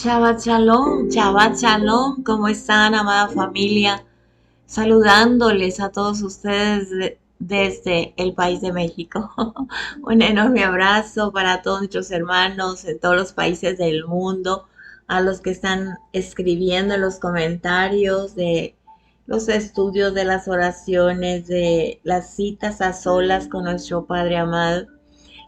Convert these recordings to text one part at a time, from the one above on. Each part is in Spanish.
Shabbat Shalom, ¿cómo están, amada familia? Saludándoles a todos ustedes desde el país de México. Un enorme abrazo para todos nuestros hermanos en todos los países del mundo, a los que están escribiendo en los comentarios de los estudios de las oraciones, de las citas a solas con nuestro Padre amado.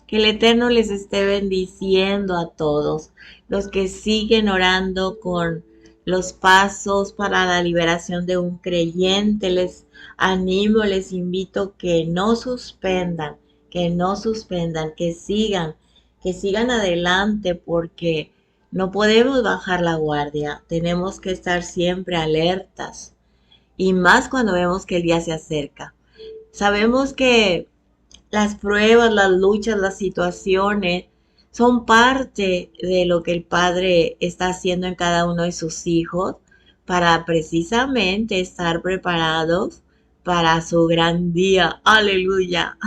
Que el Eterno les esté bendiciendo a todos los que siguen orando con los pasos para la liberación de un creyente. Les animo, les invito que no suspendan, que sigan adelante porque no podemos bajar la guardia. Tenemos que estar siempre alertas y más cuando vemos que el día se acerca. Sabemos que las pruebas, las luchas, las situaciones son parte de lo que el Padre está haciendo en cada uno de sus hijos para precisamente estar preparados para su gran día. Aleluya.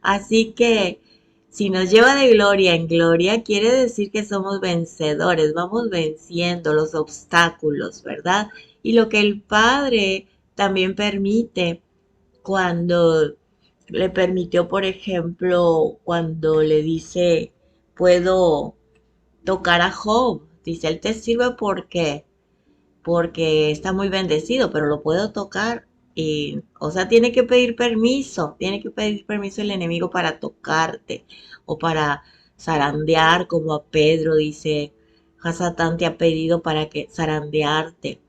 Así que si nos lleva de gloria en gloria, quiere decir que somos vencedores, vamos venciendo los obstáculos, ¿verdad? Y lo que el Padre también permite cuando le permitió, por ejemplo, cuando le dice, puedo tocar a Job. Dice, él te sirve porque está muy bendecido, pero lo puedo tocar. Y, o sea, tiene que pedir permiso el enemigo para tocarte o para zarandear, como a Pedro dice, Hasatán te ha pedido para que zarandearte.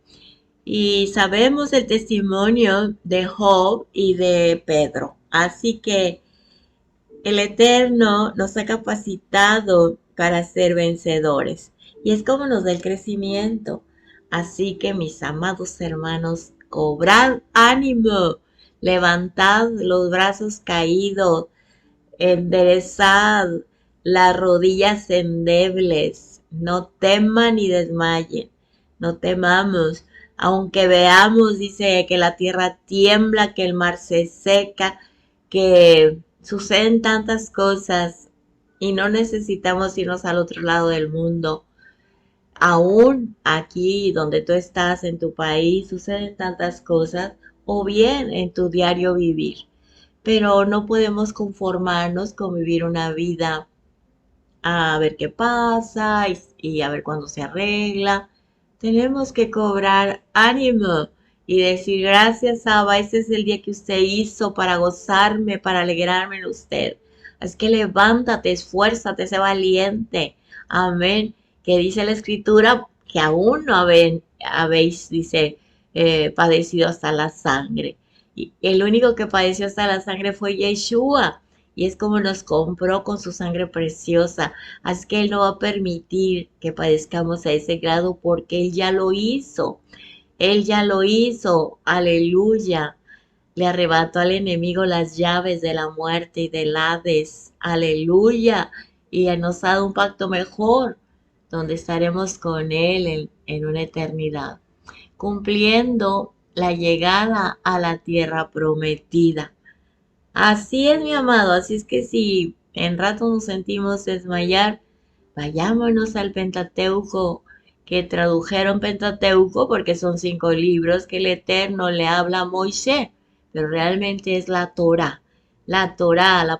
Y sabemos el testimonio de Job y de Pedro. Así que el Eterno nos ha capacitado para ser vencedores. Y es como nos da el crecimiento. Así que mis amados hermanos, cobrad ánimo, levantad los brazos caídos, enderezad las rodillas endebles, no teman ni desmayen, no temamos, aunque veamos, dice, que la tierra tiembla, que el mar se seca, que suceden tantas cosas y no necesitamos irnos al otro lado del mundo. Aún aquí donde tú estás en tu país suceden tantas cosas, o bien en tu diario vivir, pero no podemos conformarnos con vivir una vida a ver qué pasa y a ver cuándo se arregla. Tenemos que cobrar ánimo y decir gracias, Abba, este es el día que usted hizo para gozarme, para alegrarme en usted. Así que levántate, esfuérzate, sé valiente. Amén. Que dice la escritura que aún no habéis, dice, padecido hasta la sangre. Y el único que padeció hasta la sangre fue Yeshua. Y es como nos compró con su sangre preciosa. Así que Él no va a permitir que padezcamos a ese grado porque Él ya lo hizo. Él ya lo hizo. Aleluya. Le arrebató al enemigo las llaves de la muerte y del Hades. Aleluya. Y nos ha dado un pacto mejor, donde estaremos con Él en una eternidad, cumpliendo la llegada a la tierra prometida. Así es, mi amado. Así es que si en rato nos sentimos desmayar, vayámonos al Pentateuco, que tradujeron Pentateuco porque son 5 libros que el Eterno le habla a Moisés, pero realmente es la Torá, la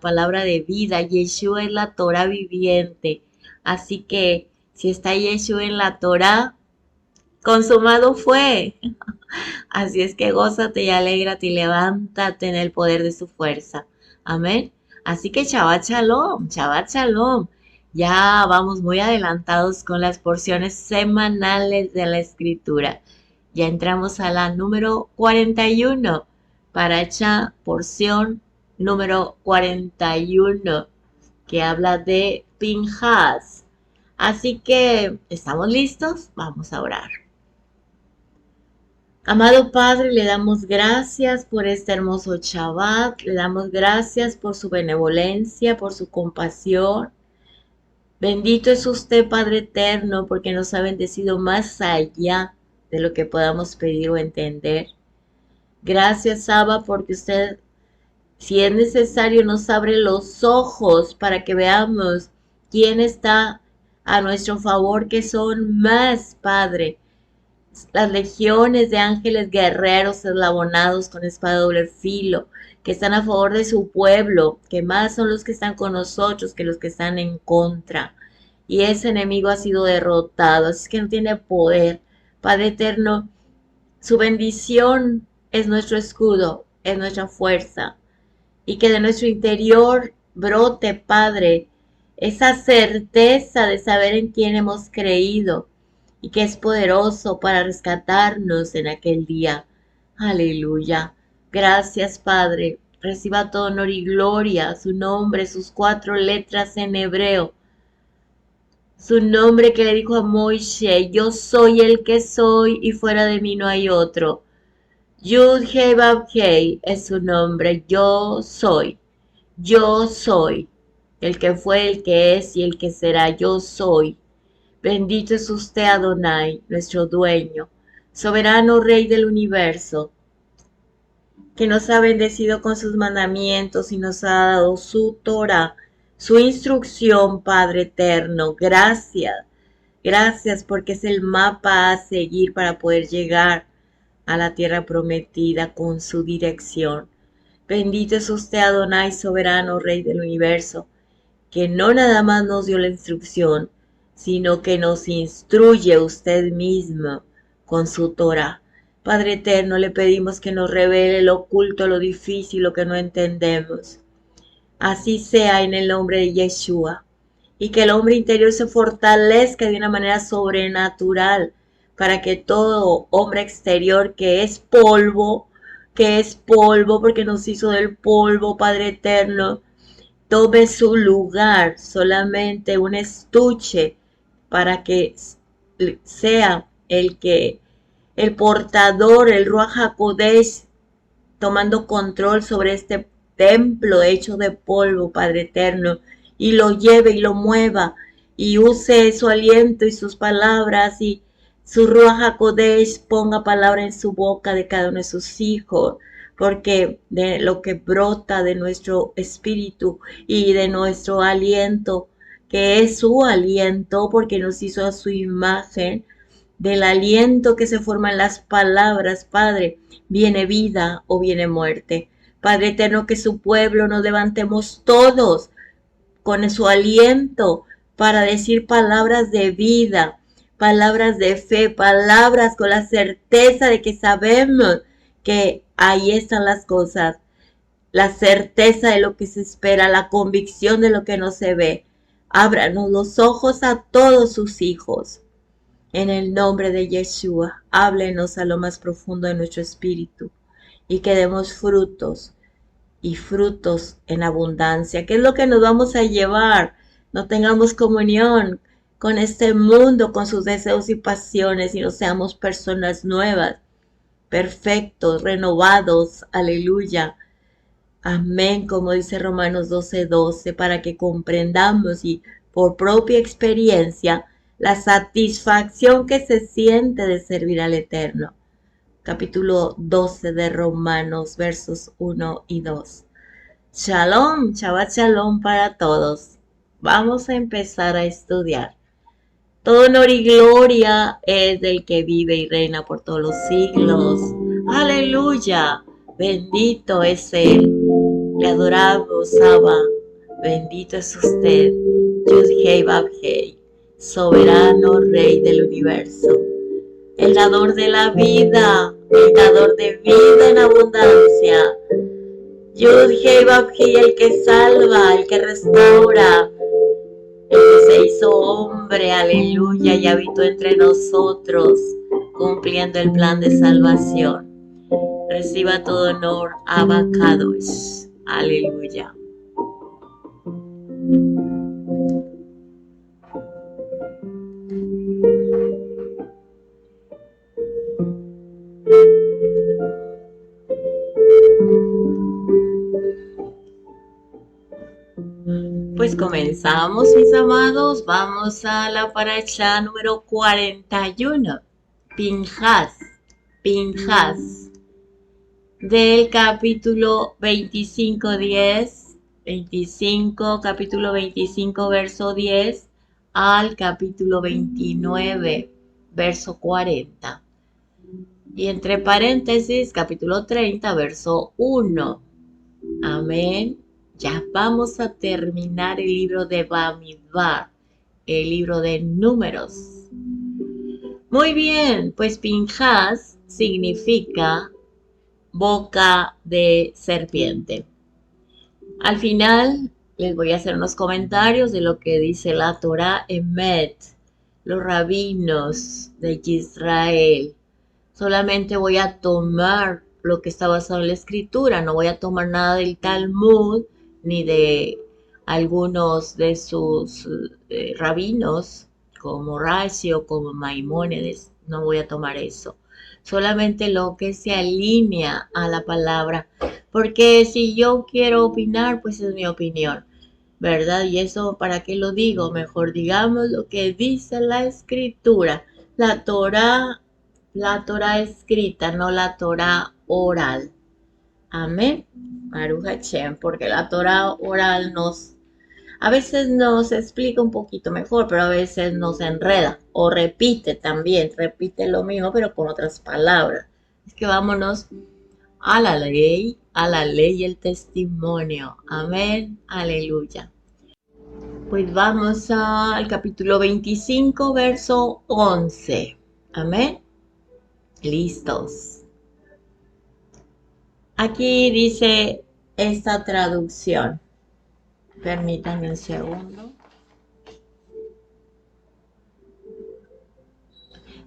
palabra de vida. Yeshua es la Torá viviente. Así que si está Yeshua en la Torá, consumado fue. Así es que gózate y alégrate y levántate en el poder de su fuerza. Amén. Así que Shabbat Shalom, Shabbat Shalom. Ya vamos muy adelantados con las porciones semanales de la escritura. Ya entramos a la número 41 para esta porción número 41 que habla de Pinhas. Así que, ¿estamos listos? Vamos a orar. Amado Padre, le damos gracias por este hermoso Shabbat, le damos gracias por su benevolencia, por su compasión. Bendito es usted, Padre eterno, porque nos ha bendecido más allá de lo que podamos pedir o entender. Gracias, Abba, porque usted, si es necesario, nos abre los ojos para que veamos quién está a nuestro favor, que son más, Padre, las legiones de ángeles guerreros eslabonados con espada de doble filo, que están a favor de su pueblo, que más son los que están con nosotros que los que están en contra. Y ese enemigo ha sido derrotado, así que no tiene poder. Padre eterno, su bendición es nuestro escudo, es nuestra fuerza. Y que de nuestro interior brote, Padre, esa certeza de saber en quién hemos creído y que es poderoso para rescatarnos en aquel día. Aleluya. Gracias, Padre. Reciba todo honor y gloria, su nombre, sus 4 letras en hebreo. Su nombre que le dijo a Moisés: yo soy el que soy y fuera de mí no hay otro. Yud Hei Vav Hei es su nombre. Yo soy. Yo soy. El que fue, el que es y el que será. Yo soy. Bendito es usted, Adonai, nuestro dueño, soberano Rey del universo, que nos ha bendecido con sus mandamientos y nos ha dado su Torah, su instrucción, Padre eterno. Gracias, gracias porque es el mapa a seguir para poder llegar a la tierra prometida con su dirección. Bendito es usted, Adonai, soberano Rey del universo, que no nada más nos dio la instrucción, sino que nos instruye usted mismo con su Torah. Padre eterno, le pedimos que nos revele lo oculto, lo difícil, lo que no entendemos. Así sea en el nombre de Yeshua. Y que el hombre interior se fortalezca de una manera sobrenatural para que todo hombre exterior que es polvo porque nos hizo del polvo, Padre eterno, tome su lugar, solamente un estuche para que sea el portador, el Ruach HaKodesh, tomando control sobre este templo hecho de polvo, Padre eterno, y lo lleve y lo mueva, y use su aliento y sus palabras, y su Ruach HaKodesh ponga palabra en su boca de cada uno de sus hijos, porque de lo que brota de nuestro espíritu y de nuestro aliento, que es su aliento, porque nos hizo a su imagen, del aliento que se forma en las palabras, Padre, viene vida o viene muerte. Padre eterno, que su pueblo nos levantemos todos con su aliento para decir palabras de vida, palabras de fe, palabras con la certeza de que sabemos que ahí están las cosas, la certeza de lo que se espera, la convicción de lo que no se ve. Ábranos los ojos a todos sus hijos. En el nombre de Yeshua, háblenos a lo más profundo de nuestro espíritu y que demos frutos y frutos en abundancia. ¿Qué es lo que nos vamos a llevar? No tengamos comunión con este mundo, con sus deseos y pasiones, y no seamos personas nuevas, perfectos, renovados. Aleluya. Amén, como dice Romanos 12:12, para que comprendamos y por propia experiencia la satisfacción que se siente de servir al Eterno. Capítulo 12 de Romanos, versos 1 y 2. Shalom, Shabbat Shalom para todos. Vamos a empezar a estudiar. Todo honor y gloria es del que vive y reina por todos los siglos. Aleluya. Bendito es Él. Le adoramos, Abba. Bendito es usted. Yud Hei Vav Hei, soberano Rey del universo. El dador de la vida. El dador de vida en abundancia. Yud Hei Vav Hei, el que salva, el que restaura, el que se hizo hombre, aleluya, y habitó entre nosotros, cumpliendo el plan de salvación. Reciba todo honor, Abba Kadosh, aleluya. Pues comenzamos, mis amados. Vamos a la parashá número 41. Pinhas. Del capítulo 25, capítulo 25, verso 10 al capítulo 29, verso 40. Y entre paréntesis, capítulo 30, verso 1. Amén. Ya vamos a terminar el libro de Bamidbar, el libro de Números. Muy bien, pues Pinhas significa boca de serpiente. Al final les voy a hacer unos comentarios de lo que dice la Torah Emet, los rabinos de Israel. Solamente voy a tomar lo que está basado en la escritura, no voy a tomar nada del Talmud ni de algunos de sus rabinos como Rashi o como Maimónides, no voy a tomar eso. Solamente lo que se alinea a la palabra, porque si yo quiero opinar, pues es mi opinión, ¿verdad? Y eso, ¿para qué lo digo? Mejor digamos lo que dice la escritura, la Torah escrita, no la Torah oral. Amén. Baruch Hashem, porque la Torah oral a veces nos explica un poquito mejor, pero a veces nos enreda o repite también, repite lo mismo, pero con otras palabras. Es que vámonos a la ley y el testimonio. Amén. Aleluya. Pues vamos al capítulo 25, verso 11. Amén. Listos. Aquí dice esta traducción. Permítanme un segundo.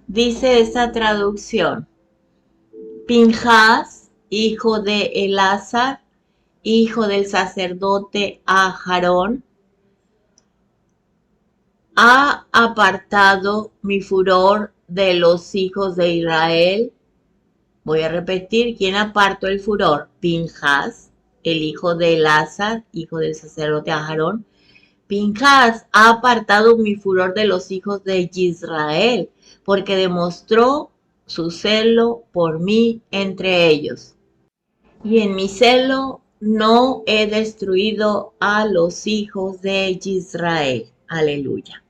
Dice esta traducción. Pinhas, hijo de Elazar, hijo del sacerdote Aharón, ha apartado mi furor de los hijos de Israel. Voy a repetir, ¿quién apartó el furor? Pinhas, el hijo de Elazar, hijo del sacerdote Aharón. Pinhas ha apartado mi furor de los hijos de Israel, porque demostró su celo por mí entre ellos. Y en mi celo no he destruido a los hijos de Israel. Aleluya.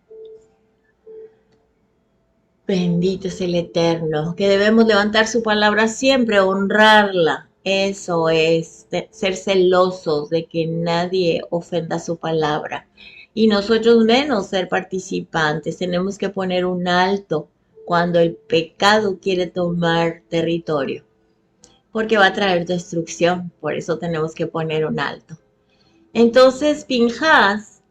Bendito es el Eterno, que debemos levantar su palabra siempre, honrarla. Eso es, ser celosos de que nadie ofenda su palabra. Y nosotros menos ser participantes. Tenemos que poner un alto cuando el pecado quiere tomar territorio, porque va a traer destrucción. Por eso tenemos que poner un alto. Entonces, Pinhas,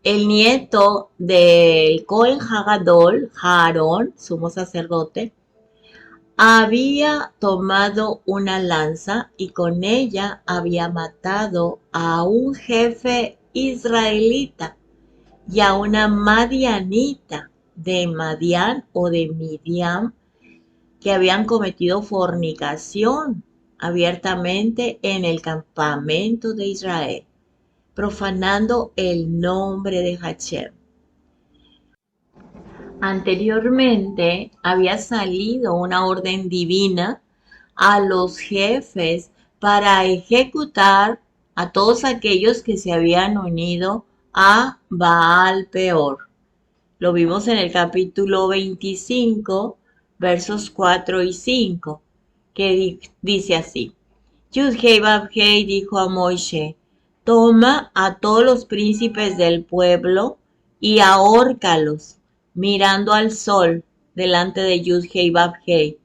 el nieto del Cohen Hagadol, Aarón, sumo sacerdote, había tomado una lanza y con ella había matado a un jefe israelita y a una madianita de Madián o de Midian que habían cometido fornicación abiertamente en el campamento de Israel, profanando el nombre de Hashem. Anteriormente había salido una orden divina a los jefes para ejecutar a todos aquellos que se habían unido a Baal Peor. Lo vimos en el capítulo 25, versos 4 y 5, que dice así. Yudhei Babhei dijo a Moishe, toma a todos los príncipes del pueblo y ahórcalos, mirando al sol delante de Yudhei Babhei,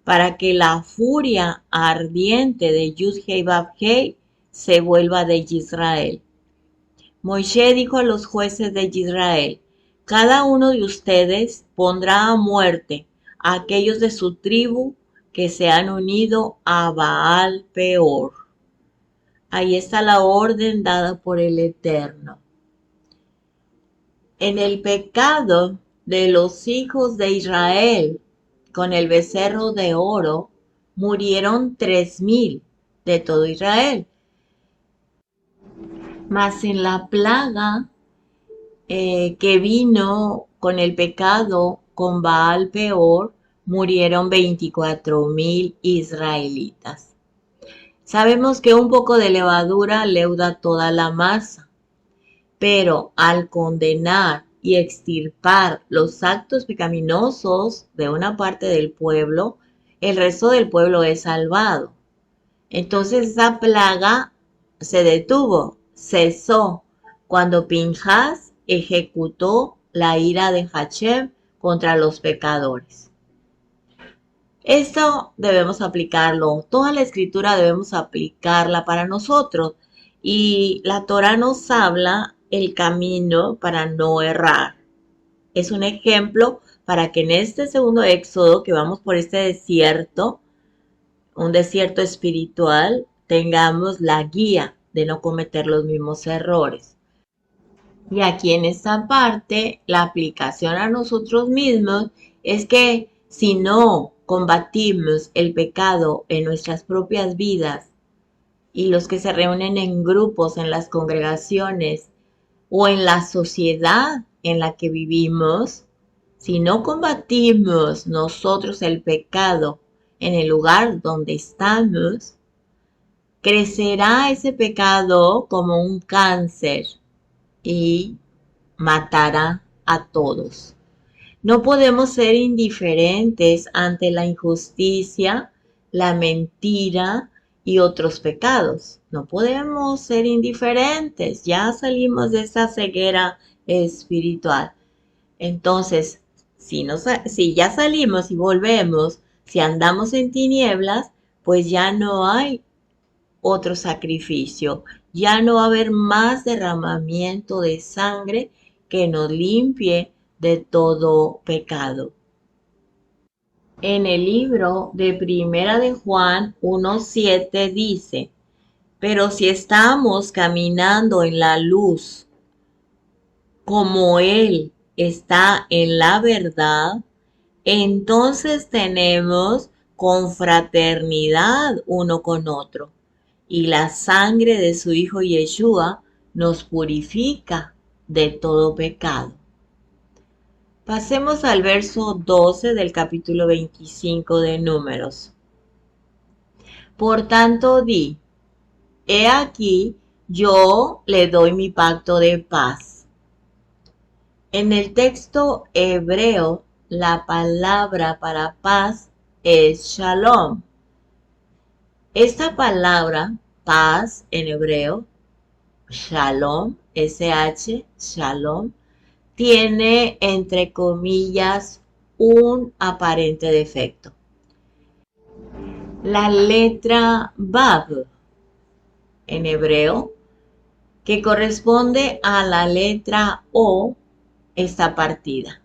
para que la furia ardiente de Yudhei Babhei se vuelva de Israel. Moishe dijo a los jueces de Israel, cada uno de ustedes pondrá a muerte a aquellos de su tribu que se han unido a Baal Peor. Ahí está la orden dada por el Eterno. En el pecado de los hijos de Israel, con el becerro de oro, murieron 3,000 de todo Israel. Mas en la plaga que vino con el pecado con Baal Peor, murieron 24,000 israelitas. Sabemos que un poco de levadura leuda toda la masa, pero al condenar y extirpar los actos pecaminosos de una parte del pueblo, el resto del pueblo es salvado. Entonces esa plaga se detuvo, cesó, cuando Pinjas ejecutó la ira de Hachem contra los pecadores. Esto debemos aplicarlo, toda la escritura debemos aplicarla para nosotros y la Torah nos habla el camino para no errar. Es un ejemplo para que en este segundo éxodo que vamos por este desierto, un desierto espiritual, tengamos la guía de no cometer los mismos errores. Y aquí en esta parte, la aplicación a nosotros mismos es que si no combatimos el pecado en nuestras propias vidas y los que se reúnen en grupos, en las congregaciones o en la sociedad en la que vivimos, si no combatimos nosotros el pecado en el lugar donde estamos, crecerá ese pecado como un cáncer y matará a todos. No podemos ser indiferentes ante la injusticia, la mentira y otros pecados. No podemos ser indiferentes. Ya salimos de esa ceguera espiritual. Entonces, si ya salimos y volvemos, si andamos en tinieblas, pues ya no hay otro sacrificio. Ya no va a haber más derramamiento de sangre que nos limpie de todo pecado. En el libro de Primera de Juan 1:7 dice, pero si estamos caminando en la luz, como Él está en la verdad, entonces tenemos confraternidad uno con otro. Y la sangre de su Hijo Yeshua nos purifica de todo pecado. Pasemos al verso 12 del capítulo 25 de Números. Por tanto di, he aquí, yo le doy mi pacto de paz. En el texto hebreo, la palabra para paz es shalom. Esta palabra, paz en hebreo, shalom, sh, shalom, tiene entre comillas un aparente defecto. La letra Vav en hebreo, que corresponde a la letra O, está partida.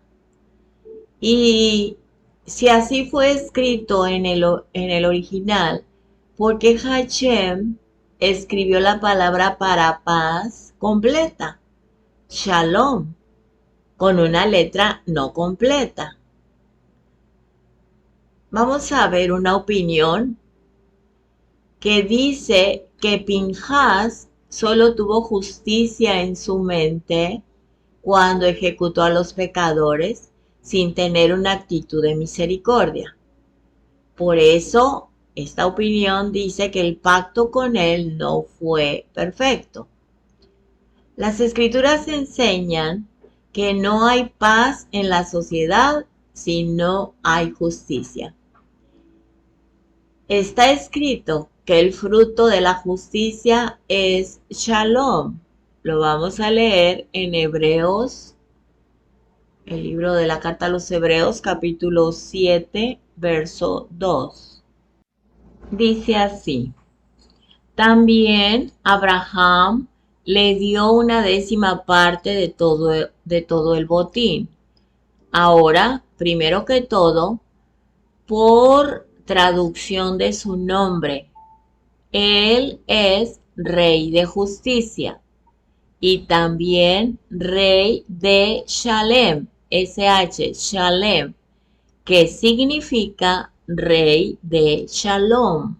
Y si así fue escrito en el original, ¿por qué Hashem escribió la palabra para paz completa? Shalom, con una letra no completa. Vamos a ver una opinión que dice que Pinjas solo tuvo justicia en su mente cuando ejecutó a los pecadores sin tener una actitud de misericordia. Por eso, esta opinión dice que el pacto con él no fue perfecto. Las escrituras enseñan que no hay paz en la sociedad si no hay justicia. Está escrito que el fruto de la justicia es shalom. Lo vamos a leer en Hebreos, el libro de la carta a los Hebreos, capítulo 7, verso 2. Dice así, también Abraham le dio una décima parte de todo el botín. Ahora, primero que todo, por traducción de su nombre, él es Rey de Justicia y también Rey de Shalem, Shalem, que significa Rey de Shalom.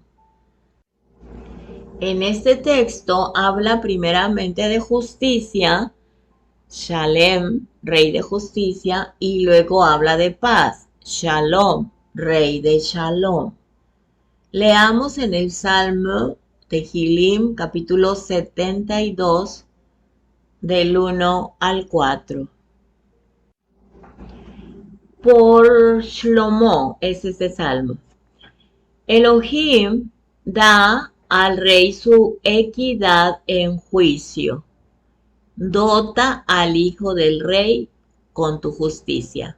En este texto habla primeramente de justicia, Shalem, Rey de Justicia, y luego habla de paz, Shalom, Rey de Shalom. Leamos en el Salmo Tehilim, capítulo 72, del 1 al 4. Por Shlomo es este salmo. Elohim da al rey su equidad en juicio. Dota al hijo del rey con tu justicia,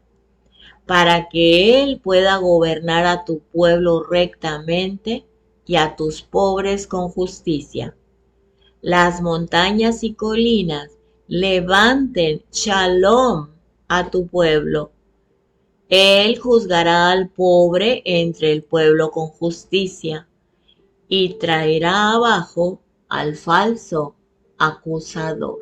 para que él pueda gobernar a tu pueblo rectamente y a tus pobres con justicia. Las montañas y colinas levanten shalom a tu pueblo. Él juzgará al pobre entre el pueblo con justicia y traerá abajo al falso acusador.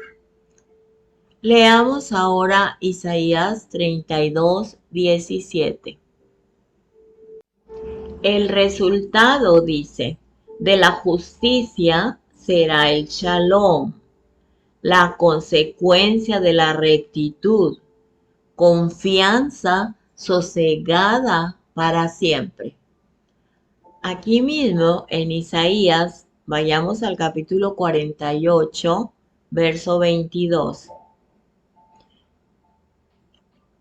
Leamos ahora Isaías 32:17. El resultado, dice, de la justicia será el shalom, la consecuencia de la rectitud, confianza sosegada para siempre. Aquí mismo en Isaías, vayamos al capítulo 48, verso 22.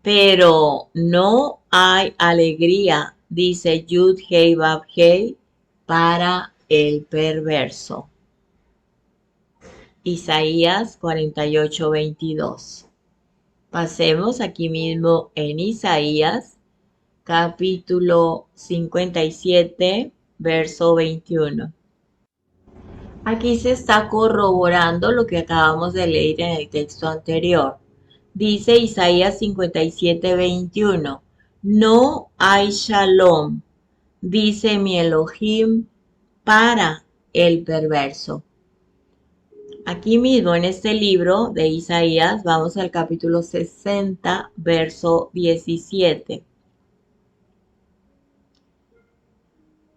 Pero no hay alegría, dice Yud Hei Vav Hei, para el perverso. Isaías 48, 22. Pasemos aquí mismo en Isaías, capítulo 57, verso 21. Aquí se está corroborando lo que acabamos de leer en el texto anterior. Dice Isaías 57, 21. No hay shalom, dice mi Elohim, para el perverso. Aquí mismo en este libro de Isaías, vamos al capítulo 60, verso 17.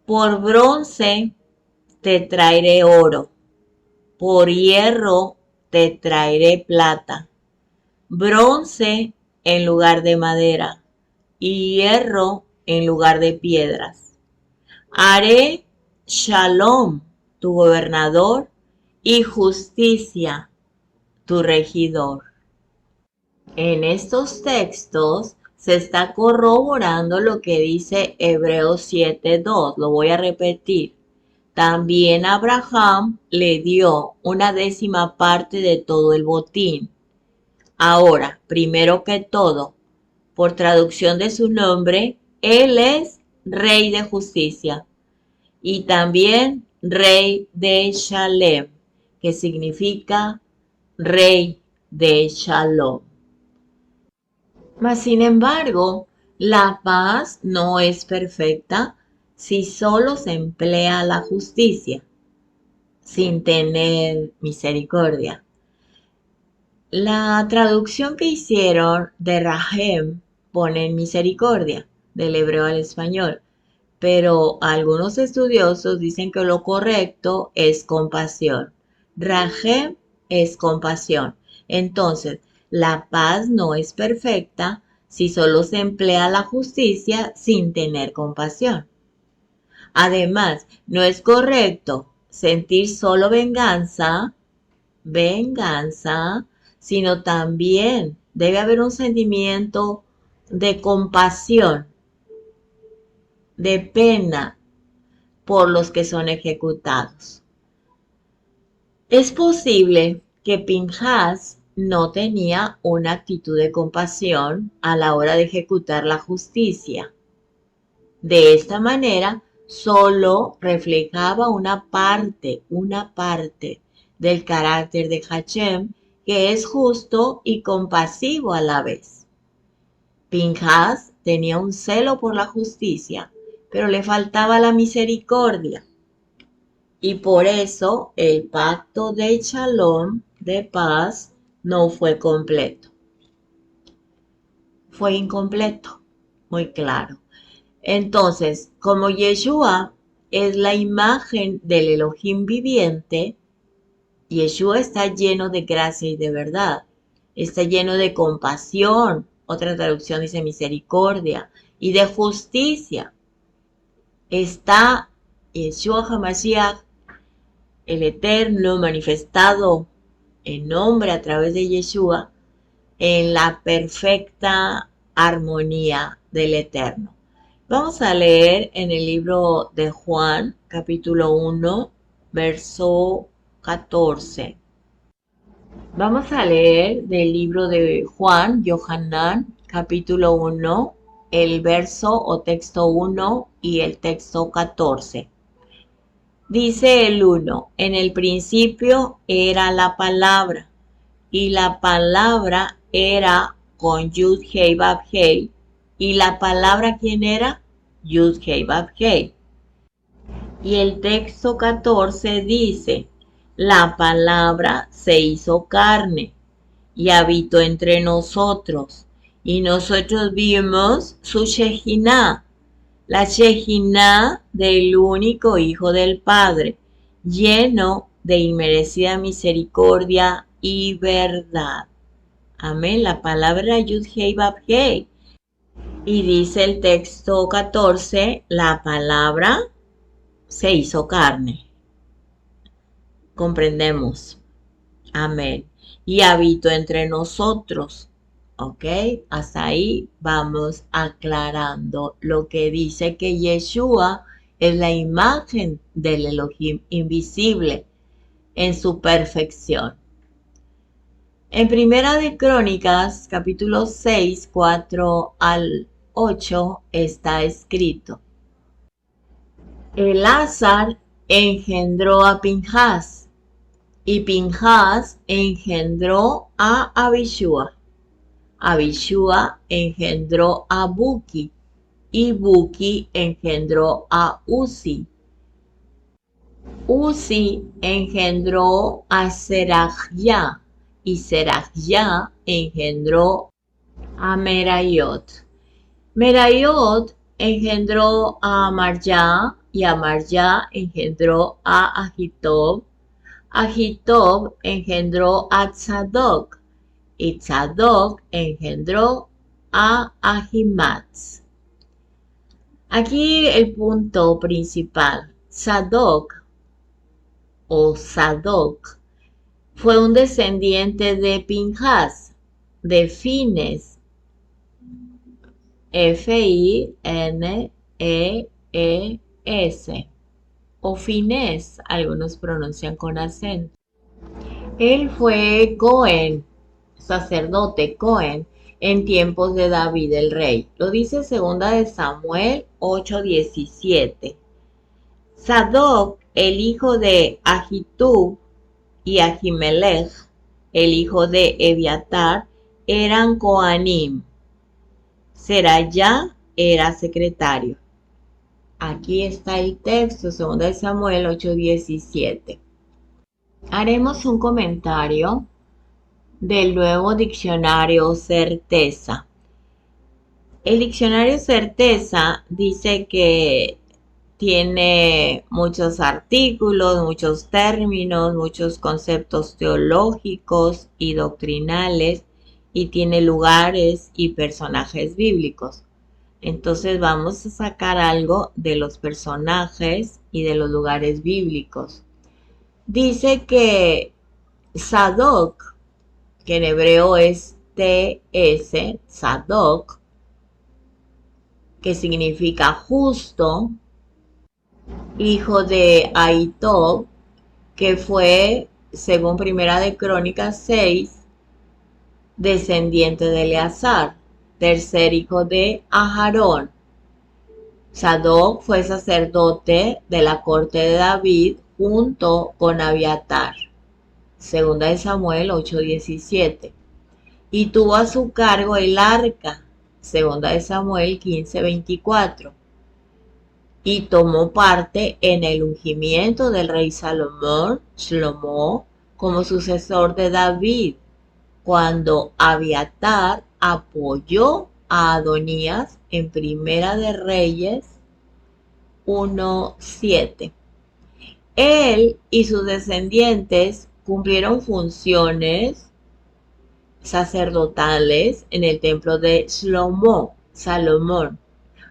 Por bronce te traeré oro, por hierro te traeré plata, bronce en lugar de madera y hierro en lugar de piedras. Haré shalom tu gobernador y justicia tu regidor. En estos textos se está corroborando lo que dice Hebreos 7:2. Lo voy a repetir. También Abraham le dio una décima parte de todo el botín. Ahora, primero que todo, por traducción de su nombre, él es Rey de Justicia y también Rey de Shalem, que significa Rey de Shalom. Mas, sin embargo, la paz no es perfecta si solo se emplea la justicia, sin tener misericordia. La traducción que hicieron de Rahem pone misericordia, del hebreo al español, pero algunos estudiosos dicen que lo correcto es compasión. Rahem es compasión. Entonces, la paz no es perfecta si solo se emplea la justicia sin tener compasión. Además, no es correcto sentir solo venganza, sino también debe haber un sentimiento de compasión, de pena por los que son ejecutados. Es posible que Pinhas no tenía una actitud de compasión a la hora de ejecutar la justicia. De esta manera, solo reflejaba una parte del carácter de Hashem, que es justo y compasivo a la vez. Pinhas tenía un celo por la justicia, pero le faltaba la misericordia. Y por eso el pacto de Shalom, de paz, no fue completo. Fue incompleto, muy claro. Entonces, como Yeshua es la imagen del Elohim viviente, Yeshua está lleno de gracia y de verdad. Está lleno de compasión. Otra traducción dice misericordia y de justicia. Está Yeshua HaMashiach, el Eterno manifestado en nombre a través de Yeshua, en la perfecta armonía del Eterno. Vamos a leer en el libro de Juan, capítulo 1, verso 14. Vamos a leer del libro de Juan, Yohanan, capítulo 1, el verso o texto 1 y el texto 14. Dice el 1, en el principio era la palabra, y la palabra era con Yud Hei Vav Hei, y la palabra ¿quién era? Yud Hei Vav Hei. Y el texto 14 dice, la palabra se hizo carne y habitó entre nosotros, y nosotros vimos su Shekinah, la Shekinah del único Hijo del Padre, lleno de inmerecida misericordia y verdad. Amén. La palabra Yud Hei Vav Hei. Y dice el texto 14, la palabra se hizo carne. Comprendemos. Amén. Y habitó entre nosotros. ¿Ok? Hasta ahí vamos aclarando lo que dice que Yeshua es la imagen del Elohim invisible en su perfección. En Primera de Crónicas, capítulo 6, 4 al 8, está escrito: Elazar engendró a Pinjas, y Pinjas engendró a Abishua. Abishua engendró a Buki, y Buki engendró a Uzi. Uzi engendró a Serachya, y Serachya engendró a Merayot. Merayot engendró a Amarya, y Amarya engendró a Ahitob. Ahitob engendró a Tzadok, y Tzadok engendró a Ahimaaz. Aquí el punto principal, Tzadok o Zadok fue un descendiente de Pinjas, de Fines, F-I-N-E-E-S, o Fines, algunos pronuncian con acento. Él fue Cohen, sacerdote Cohen, en tiempos de David el rey. Lo dice 2 de Samuel 8:17. Zadok, el hijo de Ahitub, y Ahimelech, el hijo de Ebiatar, eran Coanim. Seraya era secretario. Aquí está el texto, 2 de Samuel 8:17. Haremos un comentario del nuevo diccionario Certeza. El diccionario Certeza dice que tiene muchos artículos, muchos términos, muchos conceptos teológicos y doctrinales, y tiene lugares y personajes bíblicos. Entonces vamos a sacar algo de los personajes y de los lugares bíblicos. Dice que Zadok, que en hebreo es TS, Zadok, que significa justo, hijo de Ahitob, que fue, según Primera de Crónicas 6, descendiente de Eleazar, tercer hijo de Aharón. Zadok fue sacerdote de la corte de David junto con Abiatar. 2 de Samuel 8:17. Y tuvo a su cargo el arca. 2 de Samuel 15:24. Y tomó parte en el ungimiento del rey Shlomo, como sucesor de David, cuando Abiatar apoyó a Adonías en Primera de Reyes 1:7. Él y sus descendientes cumplieron funciones sacerdotales en el templo de Salomón,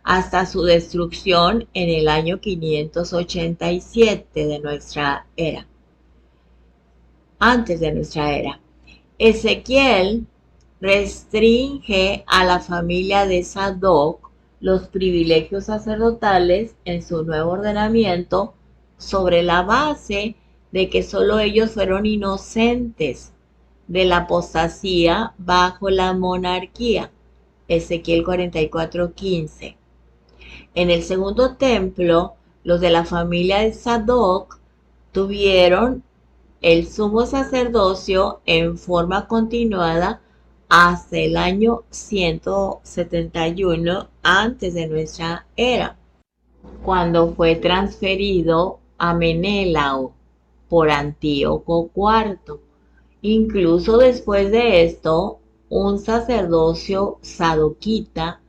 hasta su destrucción en el año 587 de nuestra era, antes de nuestra era. Ezequiel restringe a la familia de Sadoc los privilegios sacerdotales en su nuevo ordenamiento sobre la base de que solo ellos fueron inocentes de la apostasía bajo la monarquía. Ezequiel 44:15. En el segundo templo, los de la familia de Sadoc tuvieron el sumo sacerdocio en forma continuada hasta el año 171 antes de nuestra era, cuando fue transferido a Menelao por Antíoco IV. Incluso después de esto, un sacerdocio sadoquita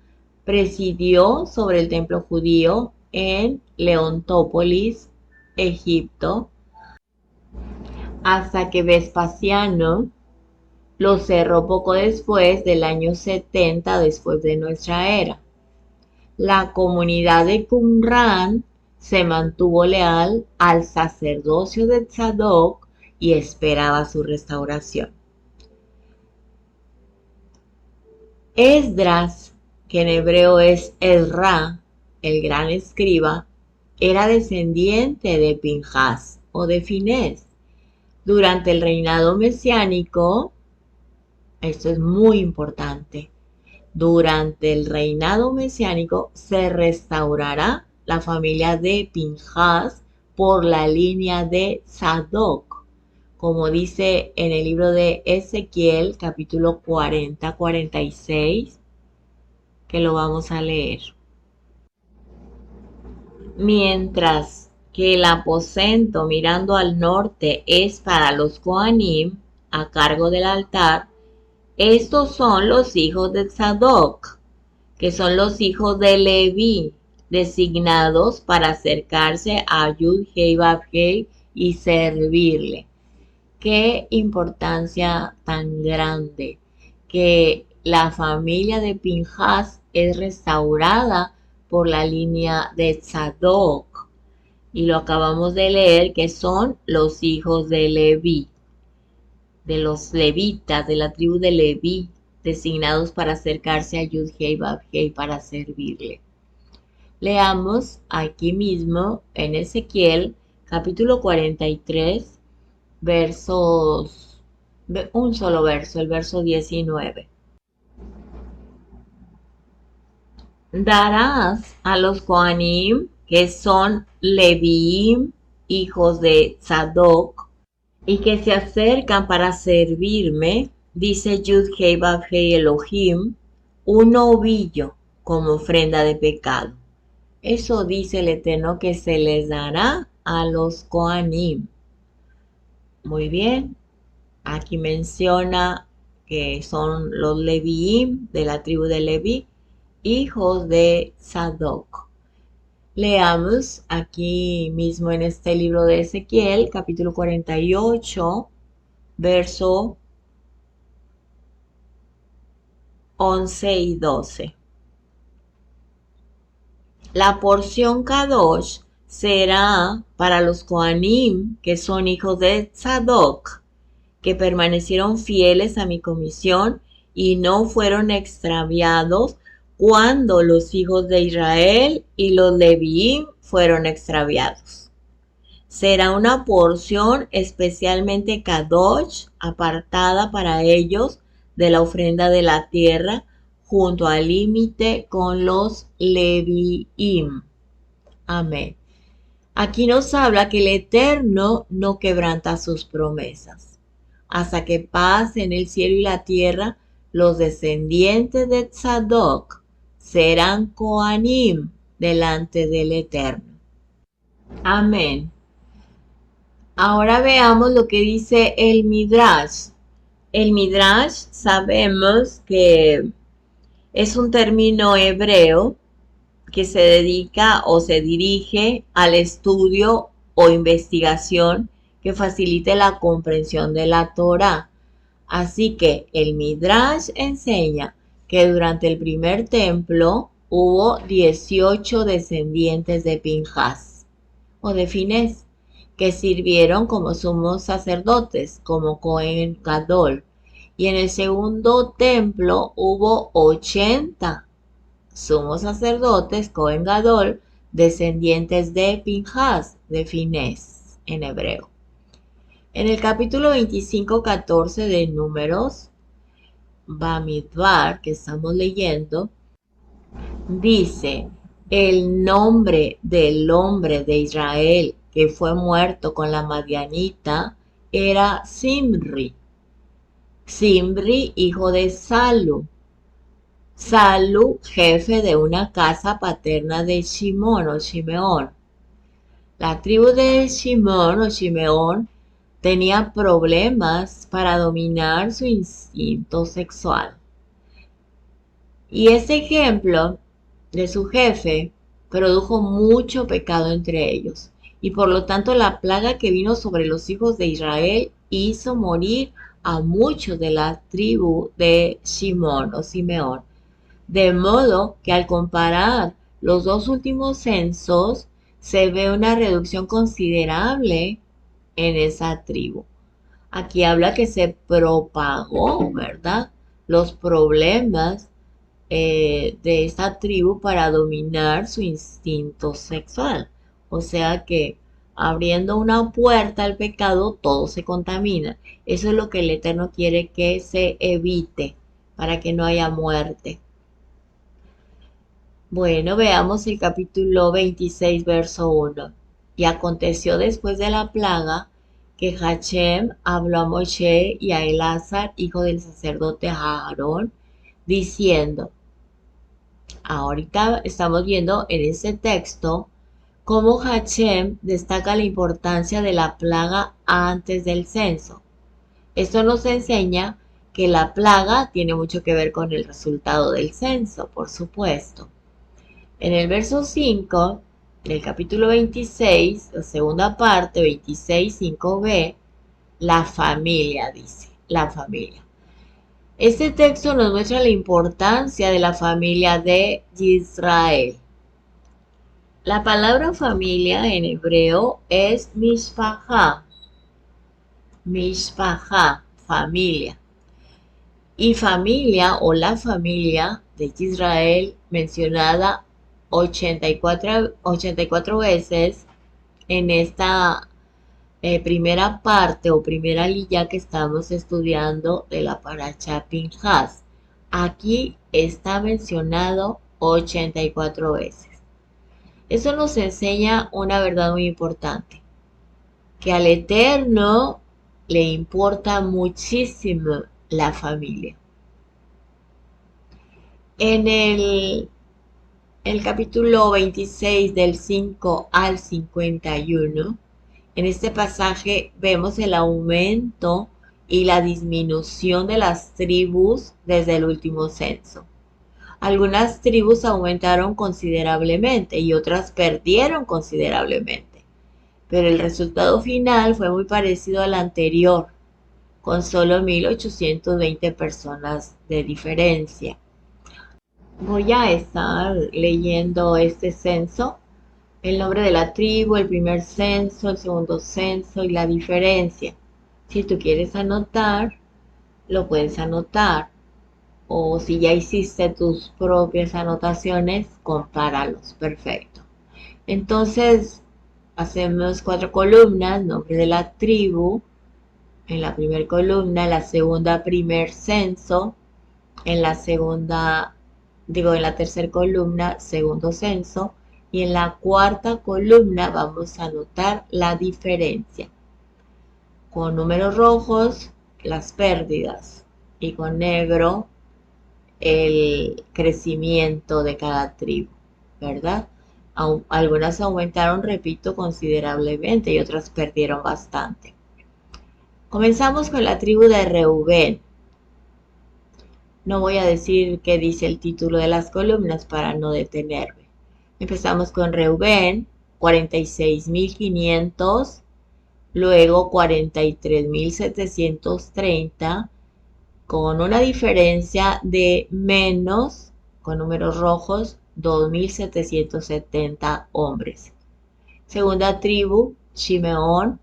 presidió sobre el templo judío en Leontópolis, Egipto, hasta que Vespasiano lo cerró poco después del año 70 después de nuestra era. La comunidad de Qumran se mantuvo leal al sacerdocio de Tzadok y esperaba su restauración. Esdras, que en hebreo es Ezra, el gran escriba, era descendiente de Pinjas o de Finés. Durante el reinado mesiánico, esto es muy importante, durante el reinado mesiánico se restaurará la familia de Pinjas por la línea de Sadoc, como dice en el libro de Ezequiel, capítulo 40-46, que lo vamos a leer. Mientras que el aposento mirando al norte es para los Kohanim, a cargo del altar, estos son los hijos de Sadoc, que son los hijos de Leví, designados para acercarse a Yud-Hei Vav-Hei y servirle. Qué importancia tan grande que la familia de Pinjas es restaurada por la línea de Sadoc. Y lo acabamos de leer, que son los hijos de Leví, de los levitas, de la tribu de Leví, designados para acercarse a Yud-Hei Vav-Hei para servirle. Leamos aquí mismo en Ezequiel, capítulo 43, un solo verso, el verso 19. Darás a los Kohanim, que son Leviim, hijos de Sadoc, y que se acercan para servirme, dice Yud-Hei Vav-Hei Elohim, un novillo como ofrenda de pecado. Eso dice el Eterno que se les dará a los Kohanim. Muy bien, aquí menciona que son los Leviim de la tribu de Leví, hijos de Sadoc. Leamos aquí mismo en este libro de Ezequiel, capítulo 48, verso 11 y 12. La porción Kadosh será para los Kohanim, que son hijos de Sadoc, que permanecieron fieles a mi comisión y no fueron extraviados cuando los hijos de Israel y los Leviim fueron extraviados. Será una porción especialmente Kadosh, apartada para ellos de la ofrenda de la tierra, junto al límite con los Leviim. Amén. Aquí nos habla que el Eterno no quebranta sus promesas. Hasta que pasen el cielo y la tierra, los descendientes de Tzadok serán Kohanim delante del Eterno. Amén. Ahora veamos lo que dice el Midrash. El Midrash sabemos que es un término hebreo que se dedica o se dirige al estudio o investigación que facilite la comprensión de la Torá. Así que el Midrash enseña que durante el primer templo hubo 18 descendientes de Pinjas o de Finés que sirvieron como sumos sacerdotes, como Cohen Gadol, Y en el segundo templo hubo 80 sumos sacerdotes, Cohen Gadol, descendientes de Pinhas, de Finés, en hebreo. En el capítulo 25-14 de Números, Bamidbar, que estamos leyendo, dice, el nombre del hombre de Israel que fue muerto con la madianita era Simri. Simri, hijo de Salu. Salu, jefe de una casa paterna de Shimón o Shimeón. La tribu de Shimón o Shimeón tenía problemas para dominar su instinto sexual. Y ese ejemplo de su jefe produjo mucho pecado entre ellos. Y por lo tanto la plaga que vino sobre los hijos de Israel hizo morir a muchos de la tribu de Shimón o Simeón. De modo que al comparar los dos últimos censos, se ve una reducción considerable en esa tribu. Aquí habla que se propagó, ¿verdad? Los problemas de esta tribu para dominar su instinto sexual. O sea que abriendo una puerta al pecado, todo se contamina. Eso es lo que el Eterno quiere que se evite para que no haya muerte. Bueno, veamos el capítulo 26, verso 1. Y aconteció después de la plaga que Hachem habló a Moshe y a Elazar, hijo del sacerdote Aarón, diciendo, ahorita estamos viendo en este texto cómo Hachem destaca la importancia de la plaga antes del censo. Esto nos enseña que la plaga tiene mucho que ver con el resultado del censo, por supuesto. En el verso 5 del capítulo 26, la segunda parte, 26, 5b, la familia dice, la familia. Este texto nos muestra la importancia de la familia de Israel. La palabra familia en hebreo es mishpachá, mishpachá, familia. Y familia o la familia de Israel mencionada 84 veces en esta primera parte o primera lilla que estamos estudiando de la Parashá Pinhas. Aquí está mencionado 84 veces. Eso nos enseña una verdad muy importante, que al Eterno le importa muchísimo la familia. En el capítulo 26 del 5 al 51, en este pasaje vemos el aumento y la disminución de las tribus desde el último censo. Algunas tribus aumentaron considerablemente y otras perdieron considerablemente, pero el resultado final fue muy parecido al anterior, con solo 1820 personas de diferencia. Voy a estar leyendo este censo, el nombre de la tribu, el primer censo, el segundo censo y la diferencia. Si tú quieres anotar, lo puedes anotar. O si ya hiciste tus propias anotaciones, compáralos. Perfecto. Entonces, hacemos 4 columnas, nombre de la tribu. En la primera columna, la segunda, primer censo. En la tercera columna, segundo censo. Y en la cuarta columna vamos a anotar la diferencia. Con números rojos, las pérdidas. Y con negro, el crecimiento de cada tribu, ¿verdad? Algunas aumentaron, repito, considerablemente y otras perdieron bastante. Comenzamos con la tribu de Reubén. No voy a decir qué dice el título de las columnas para no detenerme. Empezamos con Reubén, 46.500, luego 43.730, con una diferencia de menos, con números rojos, 2.770 hombres. Segunda tribu, Shimeón,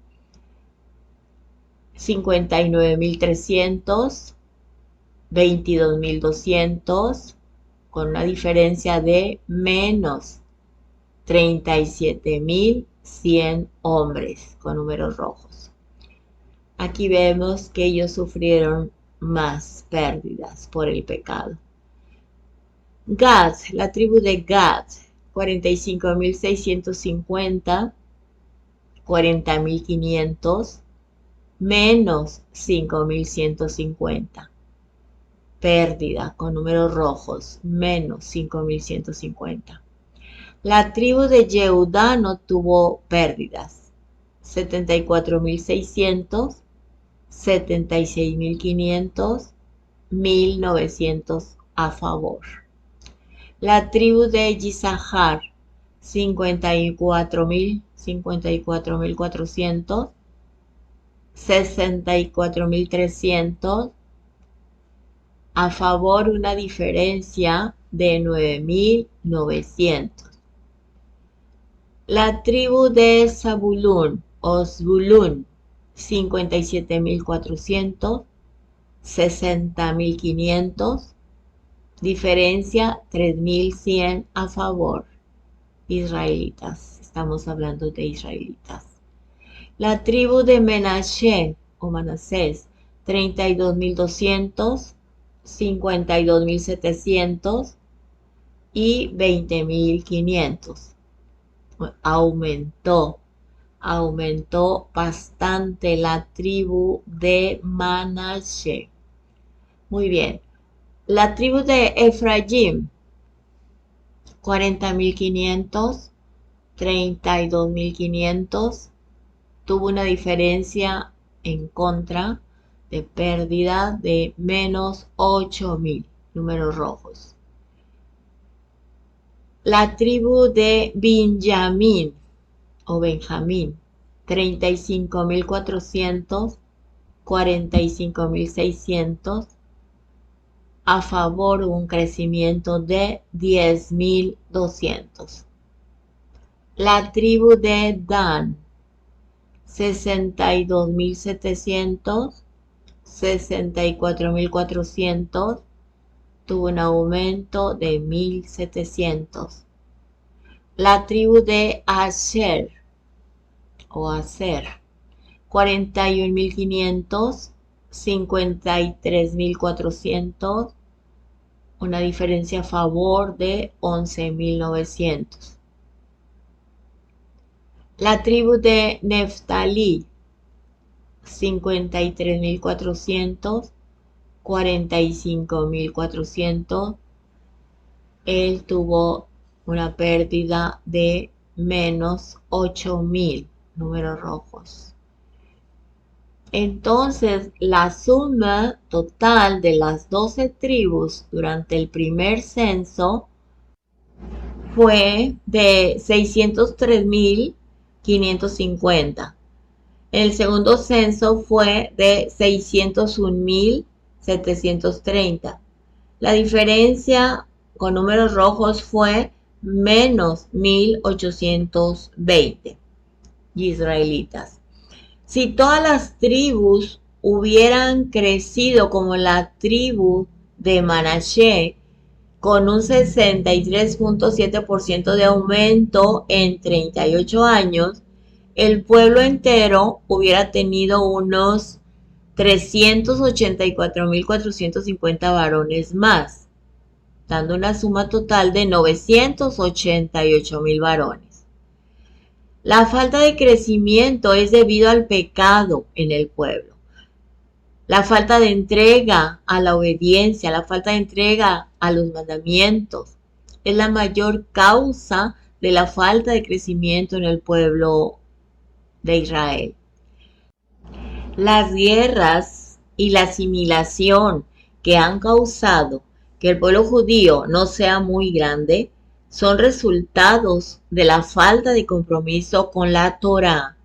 59.300, 22.200, con una diferencia de menos 37.100 hombres con números rojos. Aquí vemos que ellos sufrieron más pérdidas por el pecado. Gad, la tribu de Gad, 45.650, 40.500, menos 5.150. Pérdida con números rojos, menos 5.150. La tribu de Yehudá no tuvo pérdidas, 74.600, 76.500, 1.900 a favor. La tribu de Isahar, 54.400, 64.300, a favor una diferencia de 9.900. La tribu de Zabulón o Zbulún, 57.400, 60.500, diferencia 3.100 a favor. Israelitas, estamos hablando de israelitas. La tribu de Menashe o Manasés, 32.200, 52.700 y 20.500. Aumentó bastante la tribu de Manashe. Muy bien. La tribu de Efraín, 40.500, 32.500, tuvo una diferencia en contra de pérdida de menos 8.000, números rojos. La tribu de Benjamín o Benjamín, 35.400, 45.600, a favor un crecimiento de 10.200. La tribu de Dan, 62.700, 64.400, tuvo un aumento de 1.700. La tribu de Asher o Aser, 41.500, 53.400, una diferencia a favor de 11.900. La tribu de Neftalí, 53.400, 45.400, él tuvo una pérdida de menos 8.000, números rojos. Entonces, la suma total de las 12 tribus durante el primer censo fue de 603.550. El segundo censo fue de 601.730. La diferencia con números rojos fue menos 1.820 israelitas. Si todas las tribus hubieran crecido como la tribu de Manashe, con un 63.7% de aumento en 38 años, el pueblo entero hubiera tenido unos 384.450 varones más, dando una suma total de 988.000 varones. La falta de crecimiento es debido al pecado en el pueblo. La falta de entrega a la obediencia, la falta de entrega a los mandamientos, es la mayor causa de la falta de crecimiento en el pueblo de Israel. Las guerras y la asimilación que han causado que el pueblo judío no sea muy grande son resultados de la falta de compromiso con la Torá.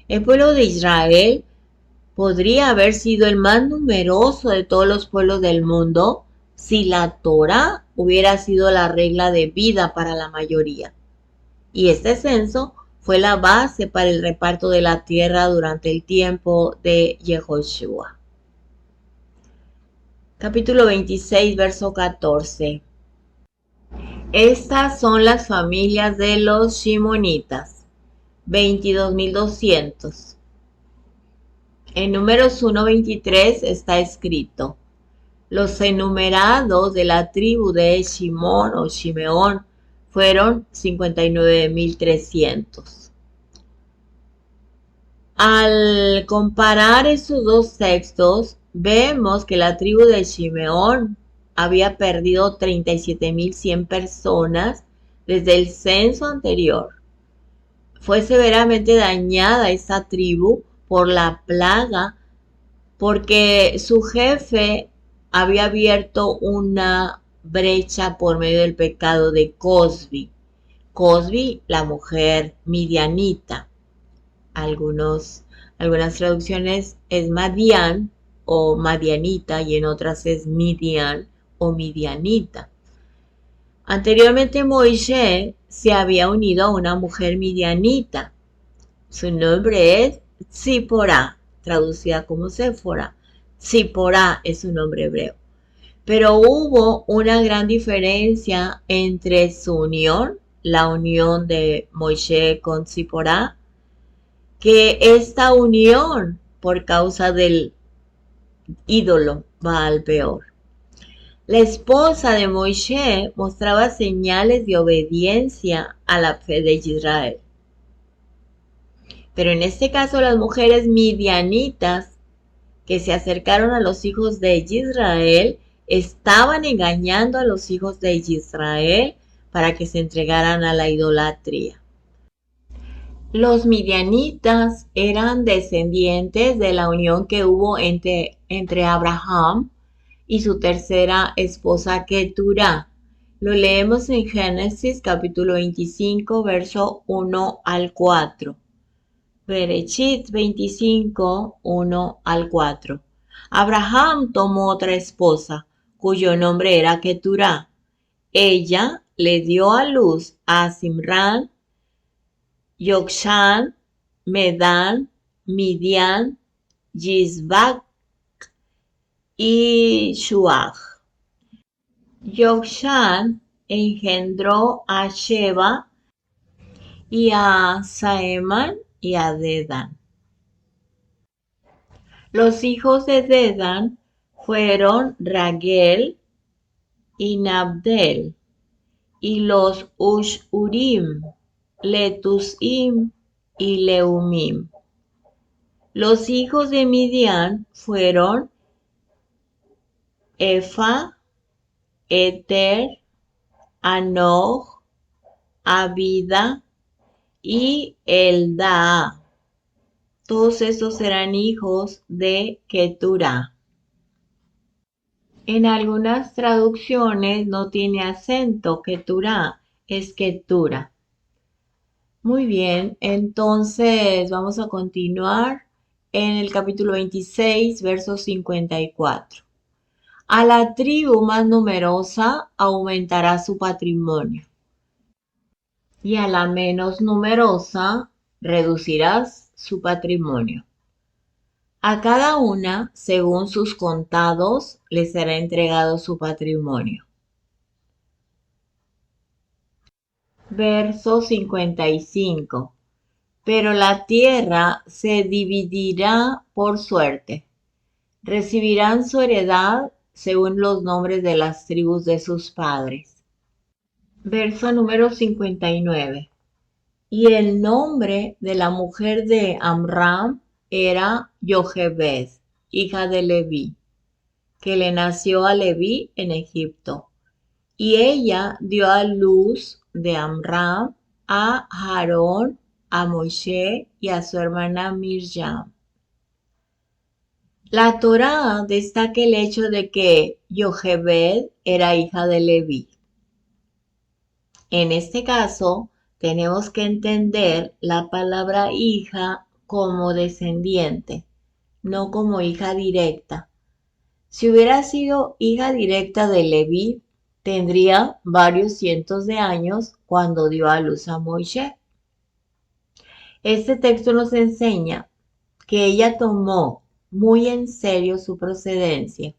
El pueblo de Israel podría haber sido el más numeroso de todos los pueblos del mundo si la Torá hubiera sido la regla de vida para la mayoría. Y este censo fue la base para el reparto de la tierra durante el tiempo de Yehoshua. Capítulo 26, verso 14. Estas son las familias de los shimonitas, 22.200. En Números 1:23 está escrito: los enumerados de la tribu de Shimón o Shimeón fueron 59.300. Al comparar estos dos textos, vemos que la tribu de Shimeón había perdido 37.100 personas desde el censo anterior. Fue severamente dañada esta tribu por la plaga, porque su jefe había abierto una brecha por medio del pecado de Cosbi. Cosbi, la mujer midianita. Algunas traducciones es Madian o Madianita y en otras es Midian o Midianita. Anteriormente Moisés se había unido a una mujer midianita. Su nombre es Zipporá, traducida como Séfora. Zipporá es su nombre hebreo. Pero hubo una gran diferencia entre su unión, la unión de Moisés con Zipporá, que esta unión por causa del ídolo Baal Peor. La esposa de Moisés mostraba señales de obediencia a la fe de Israel. Pero en este caso las mujeres midianitas que se acercaron a los hijos de Israel estaban engañando a los hijos de Israel para que se entregaran a la idolatría. Los midianitas eran descendientes de la unión que hubo entre Abraham y su tercera esposa Keturá. Lo leemos en Génesis capítulo 25, verso 1 al 4. Berechit 25, 1 al 4. Abraham tomó otra esposa, cuyo nombre era Keturá. Ella le dio a luz a Zimran, Yokshan, Medan, Midian, Yisbak y Shuach. Yokshan engendró a Sheba y a Saeman y a Dedan. Los hijos de Dedan fueron Ragel y Nabdel, y los Ushurim, Letusim y Leumim. Los hijos de Midian fueron Efa, Eter, Anoch, Abida y Eldaa. Todos estos eran hijos de Keturá. En algunas traducciones no tiene acento Keturá, es Ketura. Muy bien, entonces vamos a continuar en el capítulo 26, verso 54. A la tribu más numerosa aumentará su patrimonio, y a la menos numerosa reducirás su patrimonio. A cada una, según sus contados, le será entregado su patrimonio. Verso 55. Pero la tierra se dividirá por suerte. Recibirán su heredad según los nombres de las tribus de sus padres. Verso número 59. Y el nombre de la mujer de Amram era Jochebed, hija de Leví, que le nació a Leví en Egipto. Y ella dio a luz de Amram a Aarón, a Moshe y a su hermana Mirjam. La Torá destaca el hecho de que Jochebed era hija de Leví. En este caso, tenemos que entender la palabra hija como descendiente, no como hija directa. Si hubiera sido hija directa de Leví, tendría varios cientos de años cuando dio a luz a Moisés. Este texto nos enseña que ella tomó muy en serio su procedencia.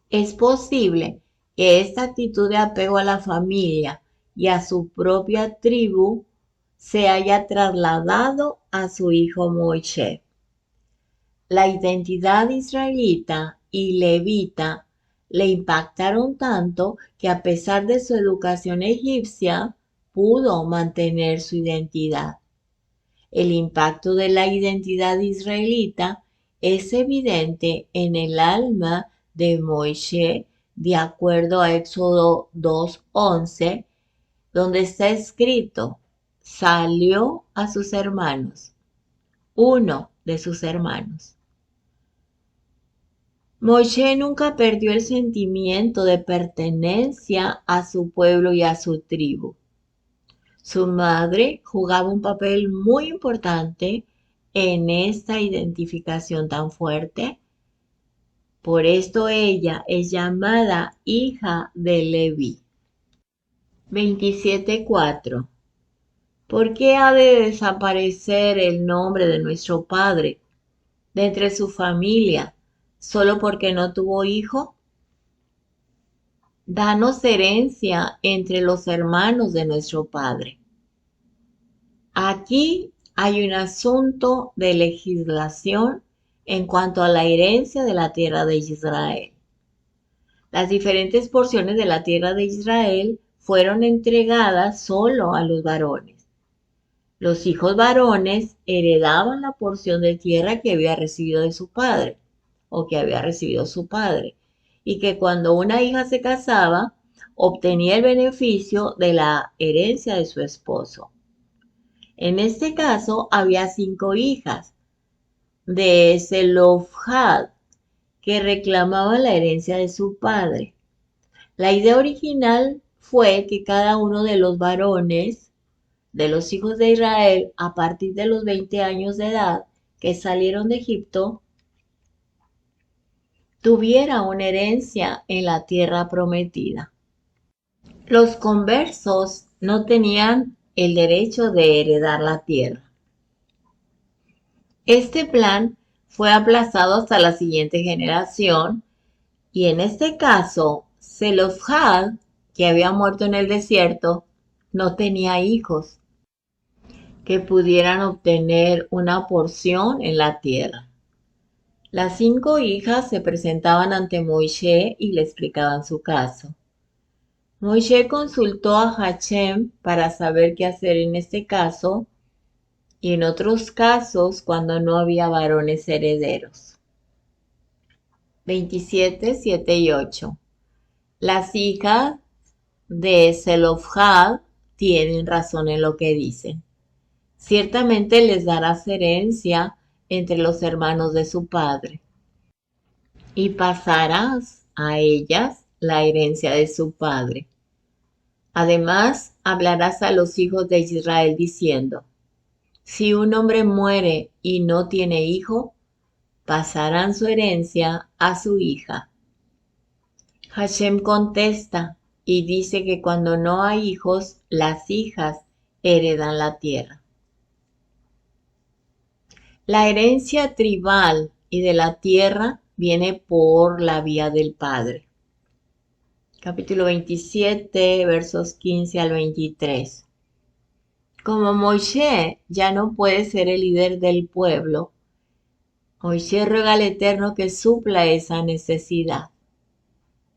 Es posible que esta actitud de apego a la familia y a su propia tribu se haya trasladado a su hijo Moisés. La identidad israelita y levita le impactaron tanto que a pesar de su educación egipcia, pudo mantener su identidad. El impacto de la identidad israelita es evidente en el alma de Moisés, de acuerdo a Éxodo 2:11, donde está escrito: salió a sus hermanos, uno de sus hermanos. Moisés nunca perdió el sentimiento de pertenencia a su pueblo y a su tribu. Su madre jugaba un papel muy importante en esta identificación tan fuerte. Por esto ella es llamada hija de Leví. 27:4. ¿Por qué ha de desaparecer el nombre de nuestro padre de entre su familia solo porque no tuvo hijo? Danos herencia entre los hermanos de nuestro padre. Aquí hay un asunto de legislación en cuanto a la herencia de la tierra de Israel. Las diferentes porciones de la tierra de Israel fueron entregadas solo a los varones. Los hijos varones heredaban la porción de tierra que había recibido de su padre o que había recibido su padre, y que cuando una hija se casaba, obtenía el beneficio de la herencia de su esposo. En este caso había 5 hijas de Zelofhad que reclamaban la herencia de su padre. La idea original fue que cada uno de los varones de los hijos de Israel a partir de los 20 años de edad que salieron de Egipto tuviera una herencia en la tierra prometida. Los conversos no tenían el derecho de heredar la tierra. Este plan fue aplazado hasta la siguiente generación y en este caso, Zelofhad, que había muerto en el desierto, no tenía hijos que pudieran obtener una porción en la tierra. Las 5 hijas se presentaban ante Moisés y le explicaban su caso. Moisés consultó a Hashem para saber qué hacer en este caso y en otros casos cuando no había varones herederos. 27, 7 y 8. Las hijas de Zelofhad tienen razón en lo que dicen. Ciertamente les darás herencia entre los hermanos de su padre, y pasarás a ellas la herencia de su padre. Además, hablarás a los hijos de Israel diciendo: si un hombre muere y no tiene hijo, pasarán su herencia a su hija. Hashem contesta y dice que cuando no hay hijos, las hijas heredan la tierra. La herencia tribal y de la tierra viene por la vía del Padre. Capítulo 27, versos 15 al 23. Como Moisés ya no puede ser el líder del pueblo, Moisés ruega al Eterno que supla esa necesidad.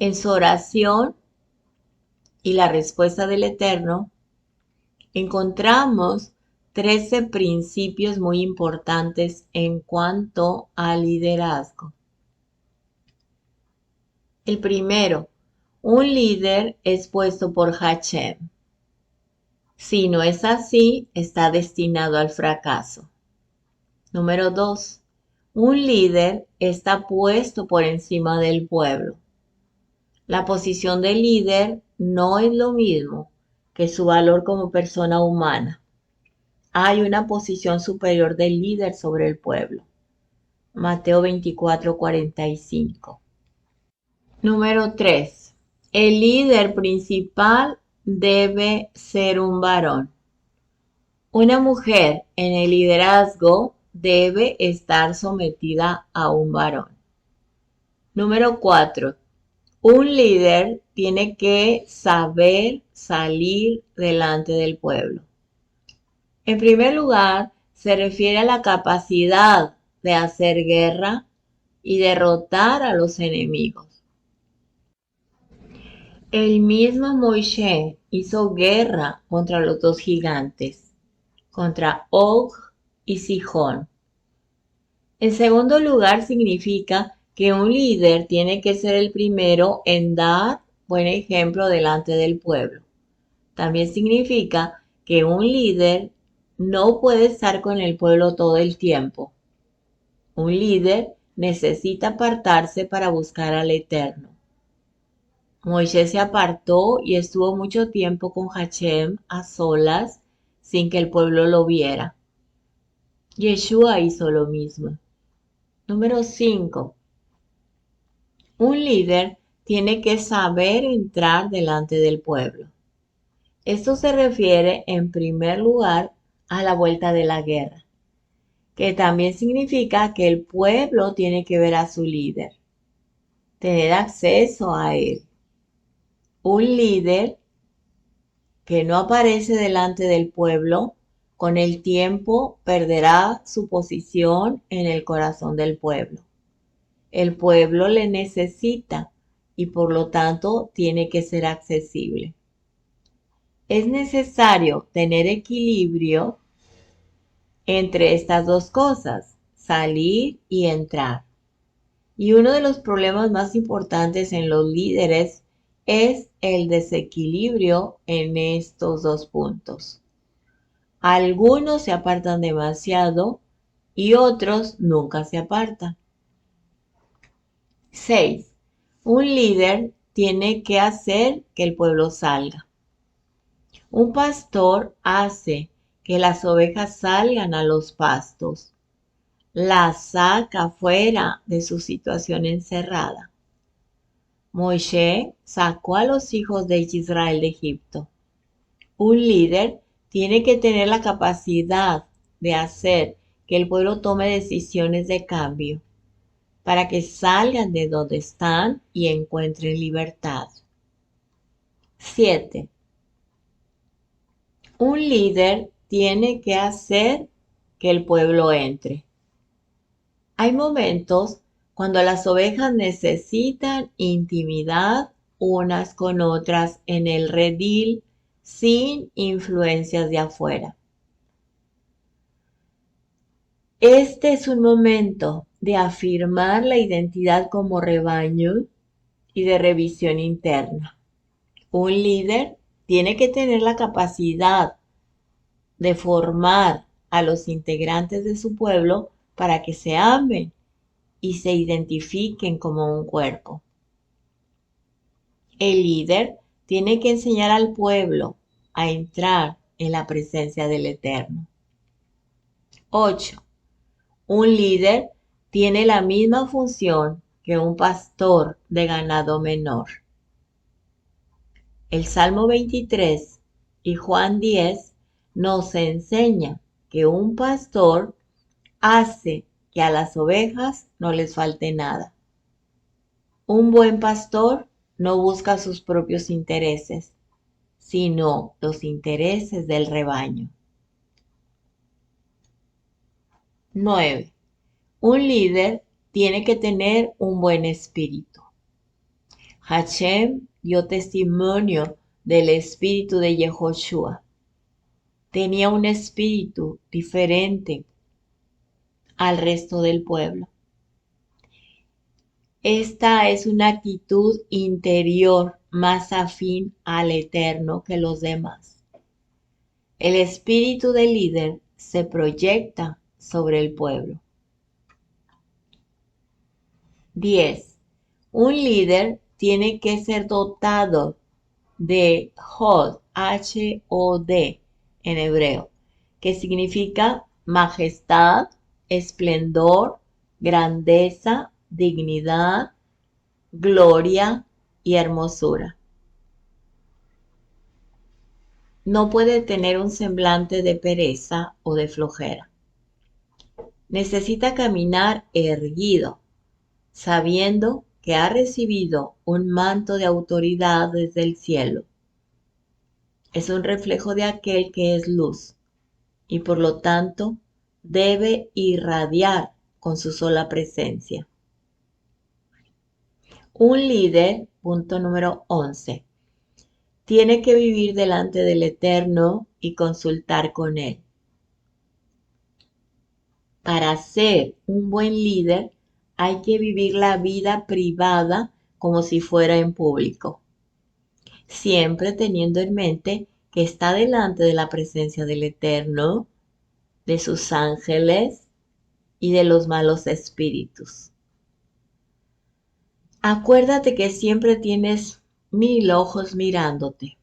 En su oración y la respuesta del Eterno, encontramos 13 principios muy importantes en cuanto al liderazgo. El primero, un líder es puesto por Hashem. Si no es así, está destinado al fracaso. Número 2, un líder está puesto por encima del pueblo. La posición del líder no es lo mismo que su valor como persona humana. Hay una posición superior del líder sobre el pueblo. Mateo 24:45. Número 3. El líder principal debe ser un varón. Una mujer en el liderazgo debe estar sometida a un varón. Número 4. Un líder tiene que saber salir delante del pueblo. En primer lugar, se refiere a la capacidad de hacer guerra y derrotar a los enemigos. El mismo Moisés hizo guerra contra los dos gigantes, contra Og y Sihón. En segundo lugar, significa que un líder tiene que ser el primero en dar buen ejemplo delante del pueblo. También significa que un líder no puede estar con el pueblo todo el tiempo. Un líder necesita apartarse para buscar al Eterno. Moisés se apartó y estuvo mucho tiempo con Hashem a solas sin que el pueblo lo viera. Yeshua hizo lo mismo. Número 5. Un líder tiene que saber entrar delante del pueblo. Esto se refiere en primer lugar a la vuelta de la guerra, que también significa que el pueblo tiene que ver a su líder, tener acceso a él. Un líder que no aparece delante del pueblo, con el tiempo perderá su posición en el corazón del pueblo. El pueblo le necesita y por lo tanto tiene que ser accesible. Es necesario tener equilibrio entre estas dos cosas, salir y entrar. Y uno de los problemas más importantes en los líderes es el desequilibrio en estos dos puntos. Algunos se apartan demasiado y otros nunca se apartan. 6. Un líder tiene que hacer que el pueblo salga. Un pastor hace que las ovejas salgan a los pastos. Las saca fuera de su situación encerrada. Moisés sacó a los hijos de Israel de Egipto. Un líder tiene que tener la capacidad de hacer que el pueblo tome decisiones de cambio para que salgan de donde están y encuentren libertad. 7. Un líder tiene que hacer que el pueblo entre. Hay momentos cuando las ovejas necesitan intimidad unas con otras en el redil sin influencias de afuera. Este es un momento de afirmar la identidad como rebaño y de revisión interna. Un líder tiene que tener la capacidad de formar a los integrantes de su pueblo para que se amen y se identifiquen como un cuerpo. El líder tiene que enseñar al pueblo a entrar en la presencia del Eterno. 8. Un líder tiene la misma función que un pastor de ganado menor. El Salmo 23 y Juan 10 nos enseña que un pastor hace que a las ovejas no les falte nada. Un buen pastor no busca sus propios intereses, sino los intereses del rebaño. 9. Un líder tiene que tener un buen espíritu. Hashem dio testimonio del espíritu de Yehoshua. Tenía un espíritu diferente al resto del pueblo. Esta es una actitud interior más afín al Eterno que los demás. El espíritu del líder se proyecta sobre el pueblo. 10. Un líder tiene que ser dotado de Hod, H-O-D en hebreo, que significa majestad, esplendor, grandeza, dignidad, gloria y hermosura. No puede tener un semblante de pereza o de flojera. Necesita caminar erguido, sabiendo que que ha recibido un manto de autoridad desde el cielo. Es un reflejo de aquel que es luz y por lo tanto debe irradiar con su sola presencia. Un líder, punto número 11, tiene que vivir delante del Eterno y consultar con Él. Para ser un buen líder hay que vivir la vida privada como si fuera en público, siempre teniendo en mente que está delante de la presencia del Eterno, de sus ángeles y de los malos espíritus. Acuérdate que siempre tienes 1000 ojos mirándote.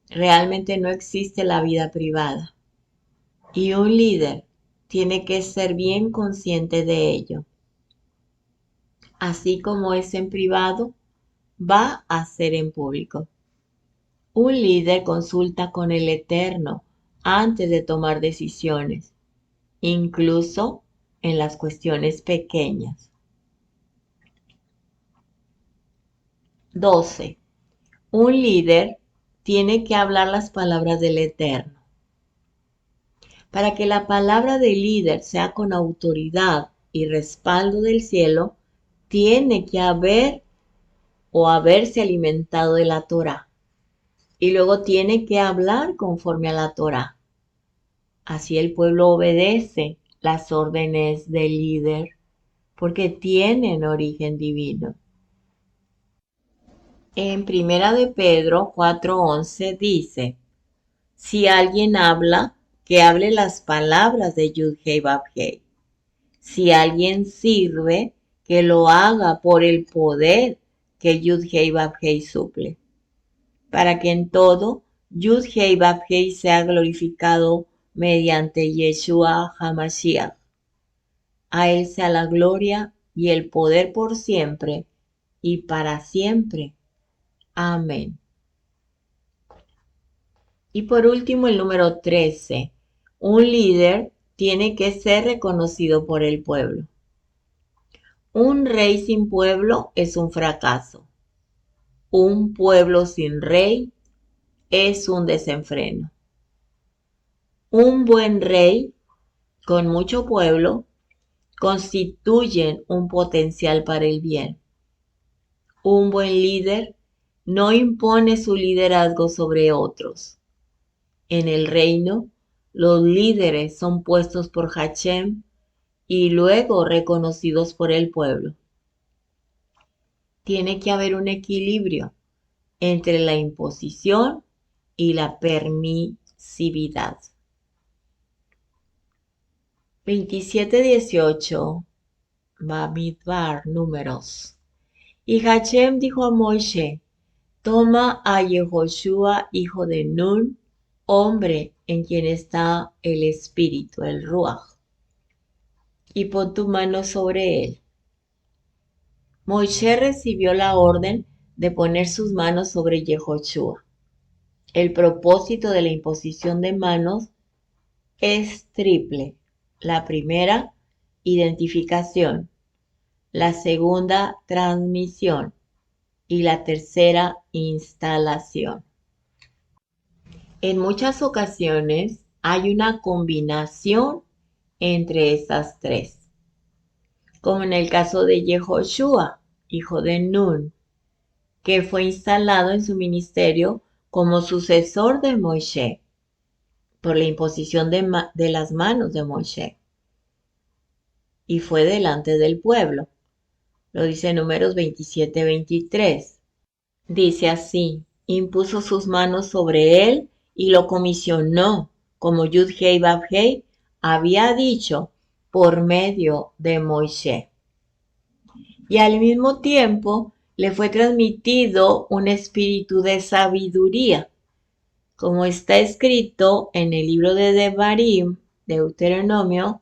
Realmente no existe la vida privada. Y un líder tiene que ser bien consciente de ello. Así como es en privado, va a ser en público. Un líder consulta con el Eterno antes de tomar decisiones, incluso en las cuestiones pequeñas. 12. Un líder tiene que hablar las palabras del Eterno. Para que la palabra del líder sea con autoridad y respaldo del cielo, tiene que haber o haberse alimentado de la Torá. Y luego tiene que hablar conforme a la Torá. Así el pueblo obedece las órdenes del líder porque tienen origen divino. En Primera de Pedro 4:11 dice, si alguien habla, que hable las palabras de Yud-Hei Vav-Hei. Si alguien sirve, que lo haga por el poder que Yud-Hei Vav-Hei suple, para que en todo Yud-Hei Vav-Hei sea glorificado mediante Yeshua HaMashiach. A él sea la gloria y el poder por siempre y para siempre. Amén. Y por último, el número 13. Un líder tiene que ser reconocido por el pueblo. Un rey sin pueblo es un fracaso. Un pueblo sin rey es un desenfreno. Un buen rey con mucho pueblo constituyen un potencial para el bien. Un buen líder no impone su liderazgo sobre otros. En el reino, los líderes son puestos por Hashem y luego reconocidos por el pueblo. Tiene que haber un equilibrio entre la imposición y la permisividad. 27:18 Bamidbar, Números. Y Hashem dijo a Moshe, toma a Yehoshua, hijo de Nun, hombre en quien está el espíritu, el Ruach, y pon tu mano sobre él. Moshe recibió la orden de poner sus manos sobre Yehoshua. El propósito de la imposición de manos es triple. La primera, identificación. La segunda, transmisión. Y la tercera, instalación. En muchas ocasiones hay una combinación entre estas tres, como en el caso de Yehoshua, hijo de Nun, que fue instalado en su ministerio como sucesor de Moshe por la imposición de las manos de Moshe, y fue delante del pueblo. Lo dice Números 27:23. Dice así, impuso sus manos sobre él y lo comisionó, como Yud-Hei Vav-Hei había dicho por medio de Moshe. Y al mismo tiempo le fue transmitido un espíritu de sabiduría, como está escrito en el libro de Devarim, Deuteronomio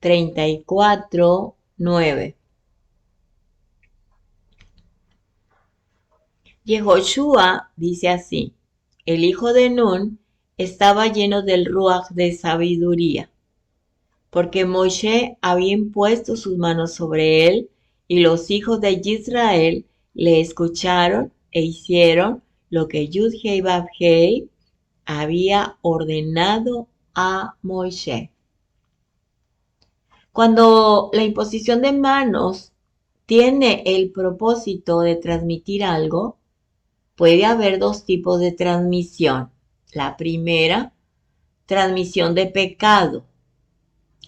34:9. Yehoshua dice así, el hijo de Nun estaba lleno del ruach de sabiduría, porque Moshe había impuesto sus manos sobre él Y los hijos de Israel le escucharon e hicieron lo que Yud-Heh Vav-Heh había ordenado a Moisés. Cuando la imposición de manos tiene el propósito de transmitir algo, puede haber dos tipos de transmisión. La primera, transmisión de pecado,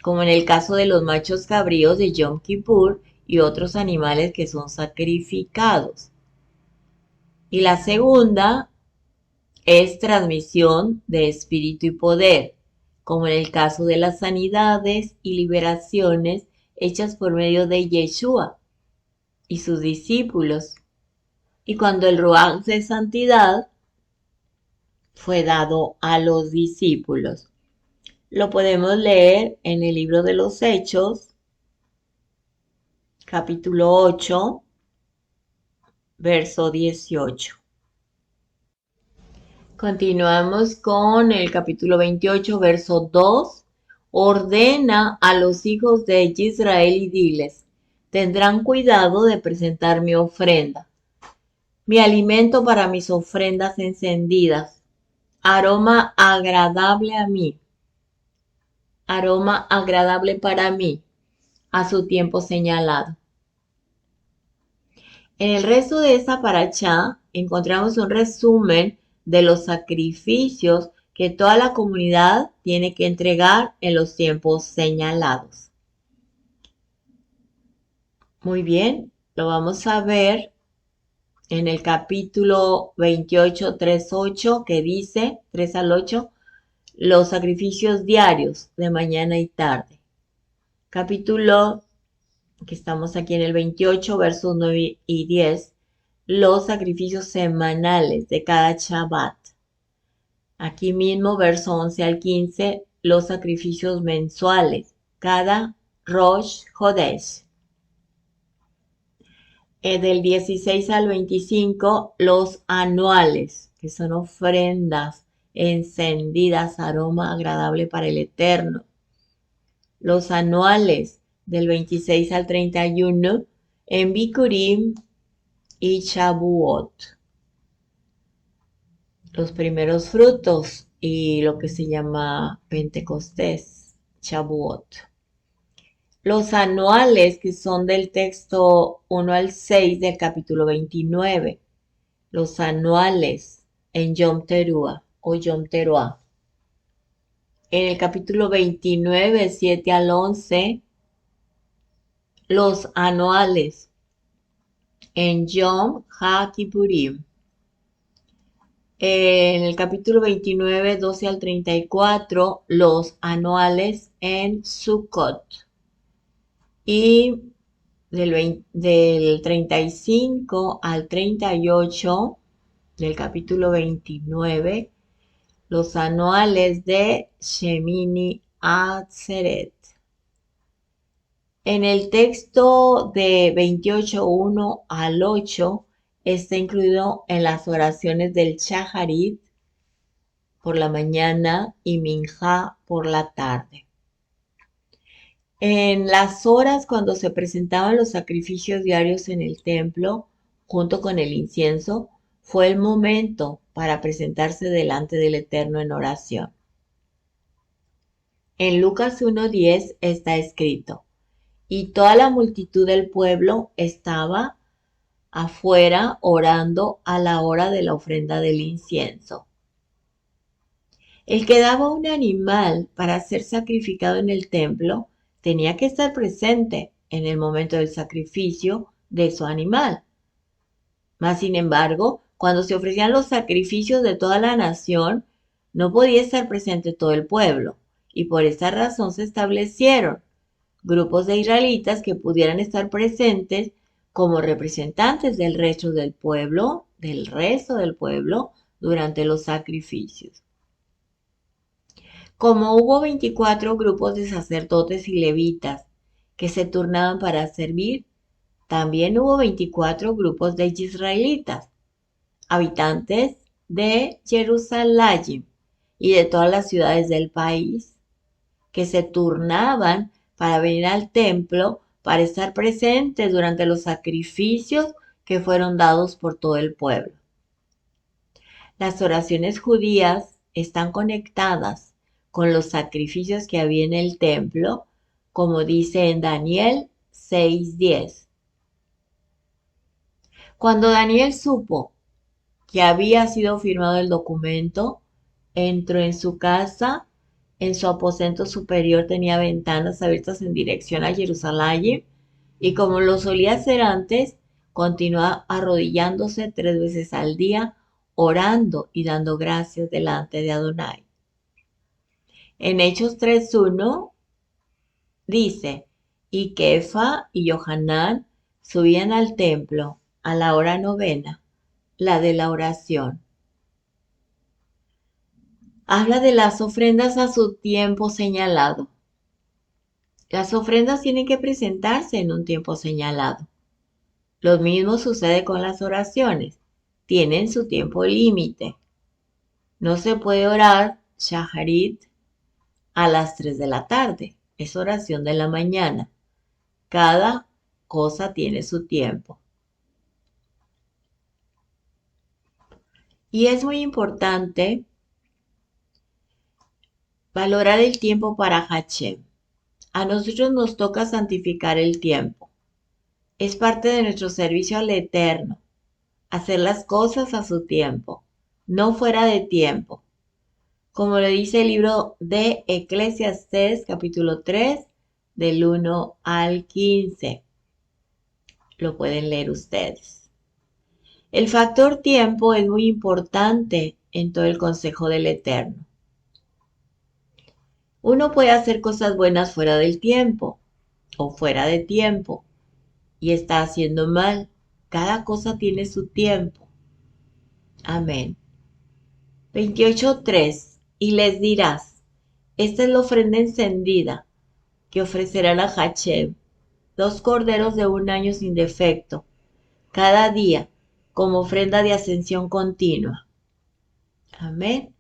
como en el caso de los machos cabríos de Yom Kippur y otros animales que son sacrificados. Y la segunda es transmisión de espíritu y poder, como en el caso de las sanidades y liberaciones hechas por medio de Yeshua y sus discípulos, y cuando el Ruach de santidad fue dado a los discípulos. Lo podemos leer en el libro de los Hechos, capítulo 8, verso 18. Continuamos con el capítulo 28, verso 2. Ordena a los hijos de Israel y diles, tendrán cuidado de presentar mi ofrenda, mi alimento para mis ofrendas encendidas, aroma agradable a mí, aroma agradable para mí, a su tiempo señalado. En el resto de esta parachá encontramos un resumen de los sacrificios que toda la comunidad tiene que entregar en los tiempos señalados. Muy bien, lo vamos a ver en el capítulo 28, 3-8, que dice, 3 al 8, los sacrificios diarios de mañana y tarde. Capítulo, que estamos aquí en el 28, versos 9 y 10, los sacrificios semanales de cada Shabbat. Aquí mismo, verso 11 al 15, los sacrificios mensuales, cada Rosh Hodesh. Del 16 al 25, los anuales, que son ofrendas encendidas, aroma agradable para el Eterno. Los anuales, del 26 al 31, en Bikurim y Shavuot. Los primeros frutos y lo que se llama Pentecostés, Shavuot. Los anuales, que son del texto 1 al 6 del capítulo 29. Los anuales en Yom Teruah o Yom Teruah. En el capítulo 29, 7 al 11, los anuales en Yom HaKippurim. En el capítulo 29, 12 al 34, los anuales en Sukkot. Y del 35 al 38 del capítulo 29, los anuales de Shemini Atzeret. En el texto de 28:1 al 8 está incluido en las oraciones del Shaharit por la mañana y Minjá por la tarde. En las horas cuando se presentaban los sacrificios diarios en el templo, junto con el incienso, fue el momento para presentarse delante del Eterno en oración. En Lucas 1:10 está escrito, y toda la multitud del pueblo estaba afuera orando a la hora de la ofrenda del incienso. El que daba un animal para ser sacrificado en el templo tenía que estar presente en el momento del sacrificio de su animal. Mas, sin embargo, cuando se ofrecían los sacrificios de toda la nación, no podía estar presente todo el pueblo, y por esa razón se establecieron grupos de israelitas que pudieran estar presentes como representantes del resto del pueblo, durante los sacrificios. Como hubo 24 grupos de sacerdotes y levitas que se turnaban para servir, también hubo 24 grupos de israelitas, habitantes de Jerusalén y de todas las ciudades del país, que se turnaban para venir al templo para estar presente durante los sacrificios que fueron dados por todo el pueblo. Las oraciones judías están conectadas con los sacrificios que había en el templo, como dice en Daniel 6:10. Cuando Daniel supo que había sido firmado el documento, entró en su casa. En su aposento superior tenía ventanas abiertas en dirección a Jerusalén, y como lo solía hacer antes, continuó arrodillándose 3 veces al día, orando y dando gracias delante de Adonai. En Hechos 3:1 dice, y Kefa y Johanán subían al templo a la hora novena, la de la oración. Habla de las ofrendas a su tiempo señalado. Las ofrendas tienen que presentarse en un tiempo señalado. Lo mismo sucede con las oraciones. Tienen su tiempo límite. No se puede orar Shaharit a las 3 de la tarde. Es oración de la mañana. Cada cosa tiene su tiempo. Y es muy importante valorar el tiempo para Hashem. A nosotros nos toca santificar el tiempo. Es parte de nuestro servicio al Eterno, hacer las cosas a su tiempo, no fuera de tiempo. Como lo dice el libro de Eclesiastés, capítulo 3, del 1 al 15. Lo pueden leer ustedes. El factor tiempo es muy importante en todo el consejo del Eterno. Uno puede hacer cosas buenas fuera del tiempo o fuera de tiempo y está haciendo mal. Cada cosa tiene su tiempo. Amén. 28:3. Y les dirás, esta es la ofrenda encendida que ofrecerán a Hashem, 2 corderos de 1 año sin defecto, cada día, como ofrenda de ascensión continua. Amén.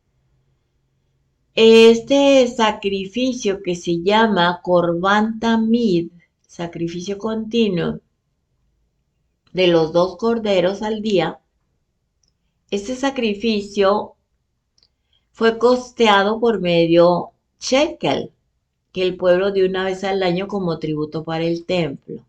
Este sacrificio que se llama Korban Tamid, sacrificio continuo, de los 2 corderos al día, este sacrificio fue costeado por medio shekel, que el pueblo dio 1 vez al año como tributo para el templo.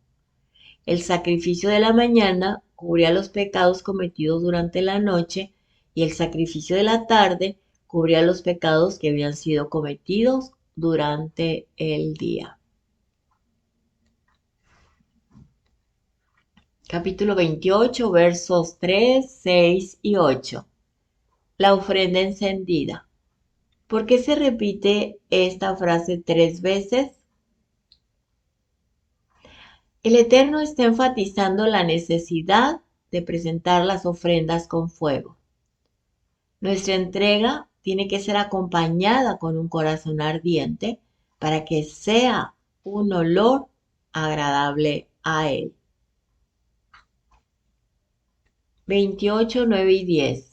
El sacrificio de la mañana cubría los pecados cometidos durante la noche y el sacrificio de la tarde cubría los pecados que habían sido cometidos durante el día. Capítulo 28, versos 3, 6 y 8. La ofrenda encendida. ¿Por qué se repite esta frase 3 veces? El Eterno está enfatizando la necesidad de presentar las ofrendas con fuego. Nuestra entrega tiene que ser acompañada con un corazón ardiente para que sea un olor agradable a Él. 28, 9 y 10.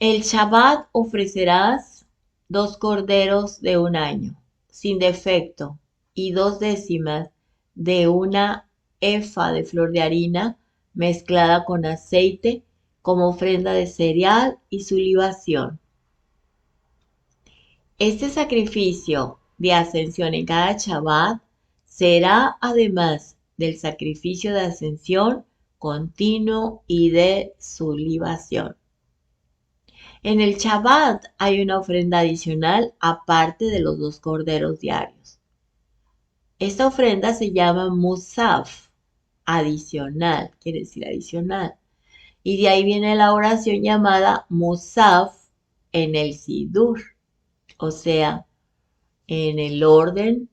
El Shabbat ofrecerás 2 corderos de 1 año, sin defecto, y 2/10 de una efa de flor de harina mezclada con aceite como ofrenda de cereal y su libación. Este sacrificio de ascensión en cada Shabbat será además del sacrificio de ascensión continuo y de su libación. En el Shabbat hay una ofrenda adicional aparte de los 2 corderos diarios. Esta ofrenda se llama Musaf, adicional, quiere decir adicional. Y de ahí viene la oración llamada Musaf en el Sidur, o sea, en el orden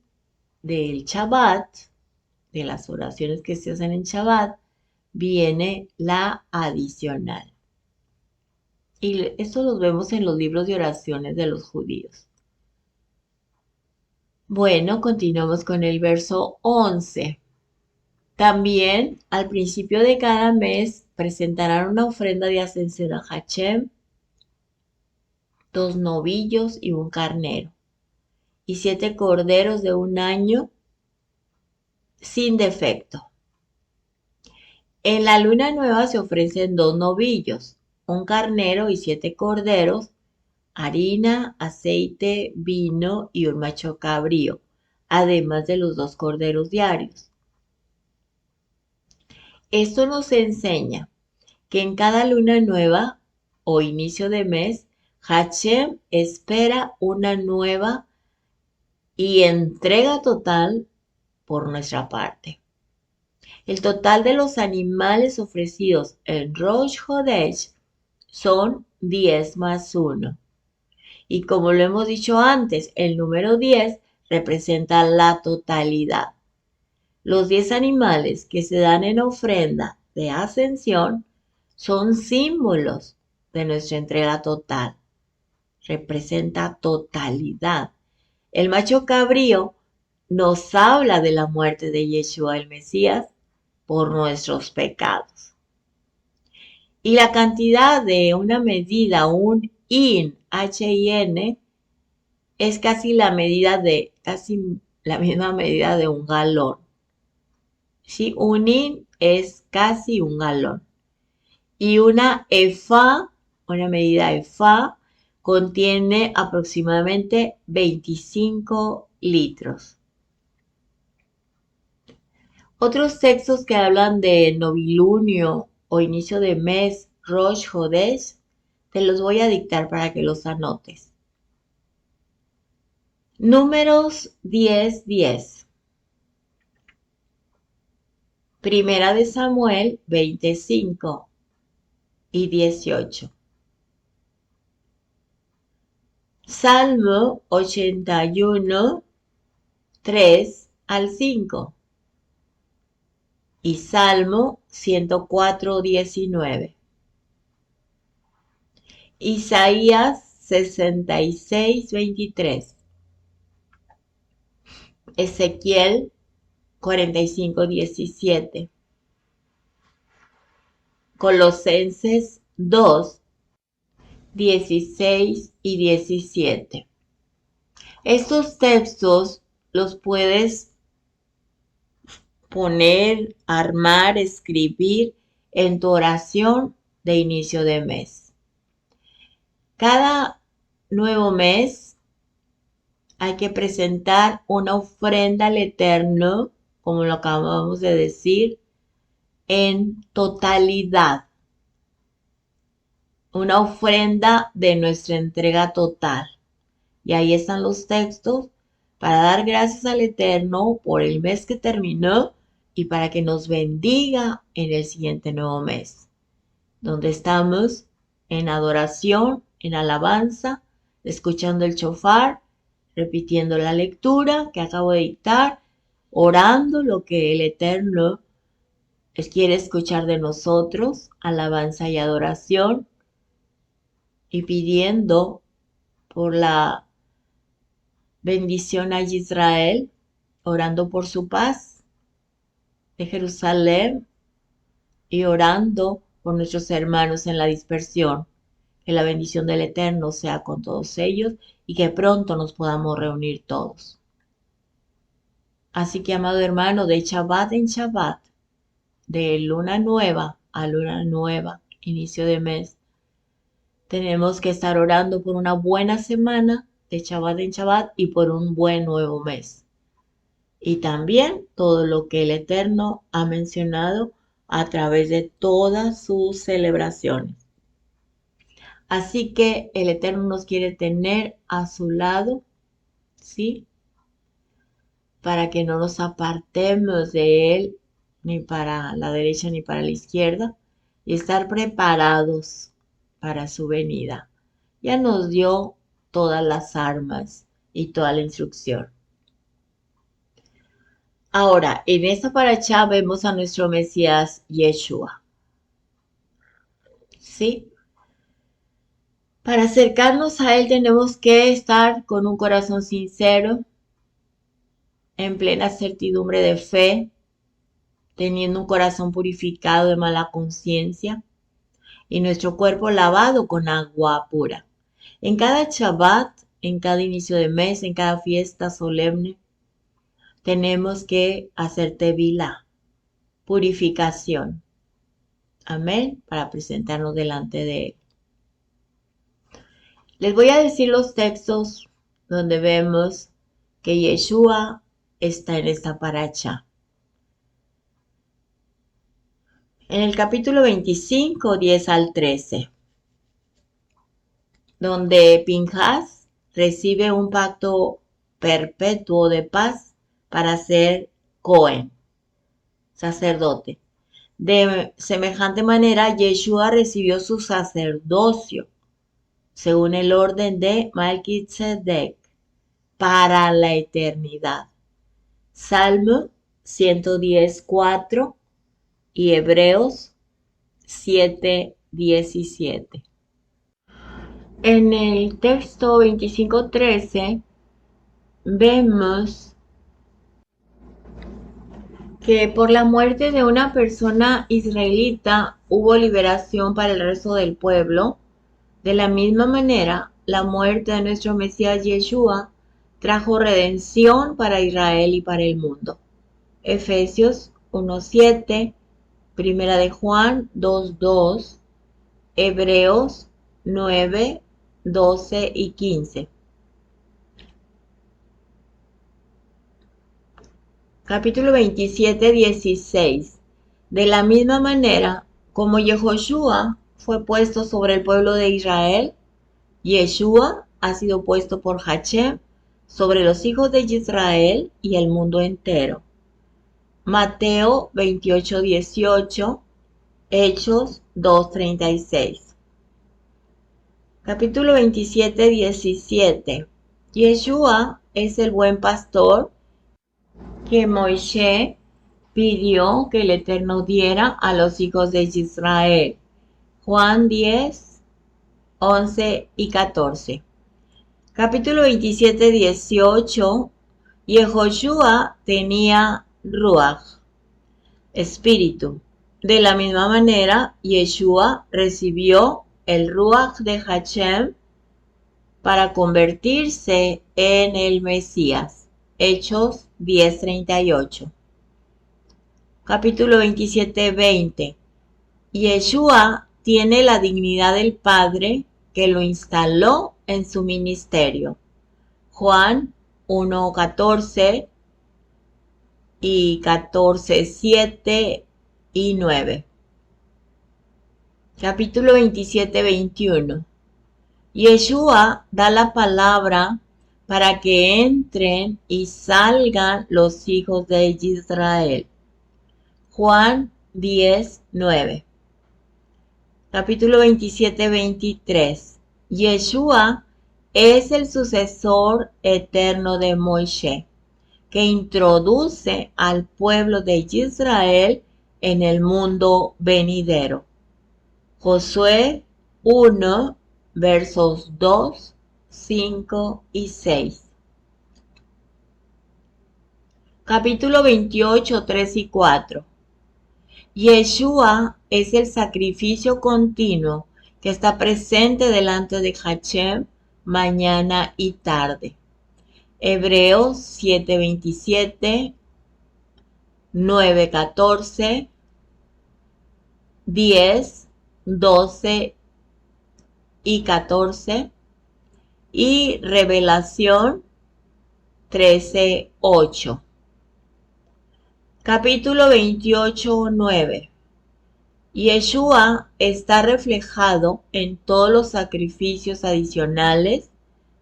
del Shabbat, de las oraciones que se hacen en Shabbat, viene la adicional. Y esto lo vemos en los libros de oraciones de los judíos. Bueno, continuamos con el verso 11. También al principio de cada mes presentarán una ofrenda de ascensión a Hashem, 2 novillos y un carnero, y 7 corderos de 1 año sin defecto. En la luna nueva se ofrecen 2 novillos, un carnero y 7 corderos, harina, aceite, vino y un macho cabrío, además de los 2 corderos diarios. Esto nos enseña que en cada luna nueva o inicio de mes, Hashem espera una nueva y entrega total por nuestra parte. El total de los animales ofrecidos en Rosh Hodesh son 10 más 1. Y como lo hemos dicho antes, el número 10 representa la totalidad. Los 10 animales que se dan en ofrenda de ascensión son símbolos de nuestra entrega total. Representa totalidad. El macho cabrío nos habla de la muerte de Yeshua el Mesías por nuestros pecados. Y la cantidad de una medida, un hin, H-I-N, es casi la misma medida de un galón. ¿Sí? Un hin es casi un galón. Y una efá, una medida efá, contiene aproximadamente 25 litros. Otros textos que hablan de novilunio o inicio de mes, Rosh Hodesh, te los voy a dictar para que los anotes. Números 10:10. Primera de Samuel 25 y 18. Salmo 81, 3 al 5. Y Salmo 104, 19. Isaías 66, 23. Ezequiel 45, 17. Colosenses 2, 16 y 17. Estos textos los puedes poner, armar, escribir en tu oración de inicio de mes. Cada nuevo mes hay que presentar una ofrenda al Eterno, como lo acabamos de decir, en totalidad. Una ofrenda de nuestra entrega total. Y ahí están los textos para dar gracias al Eterno por el mes que terminó y para que nos bendiga en el siguiente nuevo mes, donde estamos en adoración, en alabanza, escuchando el shofar, repitiendo la lectura que acabo de dictar, orando lo que el Eterno quiere escuchar de nosotros, alabanza y adoración, y pidiendo por la bendición a Israel, orando por su paz de Jerusalén y orando por nuestros hermanos en la dispersión. Que la bendición del Eterno sea con todos ellos y que pronto nos podamos reunir todos. Así que, amado hermano, de Shabbat en Shabbat, de luna nueva a luna nueva, inicio de mes, tenemos que estar orando por una buena semana de Shabbat en Shabbat y por un buen nuevo mes. Y también todo lo que el Eterno ha mencionado a través de todas sus celebraciones. Así que el Eterno nos quiere tener a su lado, ¿sí? Para que no nos apartemos de Él, ni para la derecha ni para la izquierda, y estar preparados para su venida. Ya nos dio todas las armas y toda la instrucción. Ahora, en esta paracha vemos a nuestro Mesías Yeshua. ¿Sí? Para acercarnos a Él tenemos que estar con un corazón sincero, en plena certidumbre de fe, teniendo un corazón purificado de mala conciencia y nuestro cuerpo lavado con agua pura. En cada Shabbat, en cada inicio de mes, en cada fiesta solemne, tenemos que hacer tevilá, purificación. Amén, para presentarnos delante de Él. Les voy a decir los textos donde vemos que Yeshua está en esta paracha. En el capítulo 25, 10 al 13, donde Pinjas recibe un pacto perpetuo de paz para ser Cohen, sacerdote. De semejante manera, Yeshua recibió su sacerdocio, según el orden de Melquisedec, para la eternidad. Salmo 110:4 y Hebreos 7:17. En el texto 25:13 vemos que por la muerte de una persona israelita hubo liberación para el resto del pueblo. De la misma manera, la muerte de nuestro Mesías Yeshua trajo redención para Israel y para el mundo. Efesios 1:7, Primera de Juan 2:2, Hebreos 9:12 y 15. Capítulo 27:16. De la misma manera, como Yehoshua fue puesto sobre el pueblo de Israel, Yeshua ha sido puesto por Hashem sobre los hijos de Israel y el mundo entero. Mateo 28:18, Hechos 2:36. Capítulo 27:17. Yeshua es el buen pastor que Moisés pidió que el Eterno diera a los hijos de Israel. Juan 10, 11 y 14. Capítulo 27:18. Yehoshua tenía Ruach, espíritu. De la misma manera, Yeshua recibió el Ruach de Hashem para convertirse en el Mesías. Hechos 10:38. Capítulo 27:20. Yeshua tiene la dignidad del Padre que lo instaló en su ministerio. Juan 1:14 y 14:7 y 9. Capítulo 27:21. Yeshua da la palabra para que entren y salgan los hijos de Israel. Juan 10:9. Capítulo 27:23. Yeshua es el sucesor eterno de Moisés, que introduce al pueblo de Israel en el mundo venidero. Josué 1, versos 2, 5 y 6. Capítulo 28, 3 y 4. Yeshua es el sacrificio continuo que está presente delante de Hashem mañana y tarde. Hebreos 7:27, 9:14, 10, 12 y 14 y Revelación 13:8. Capítulo 28:9. Yeshua está reflejado en todos los sacrificios adicionales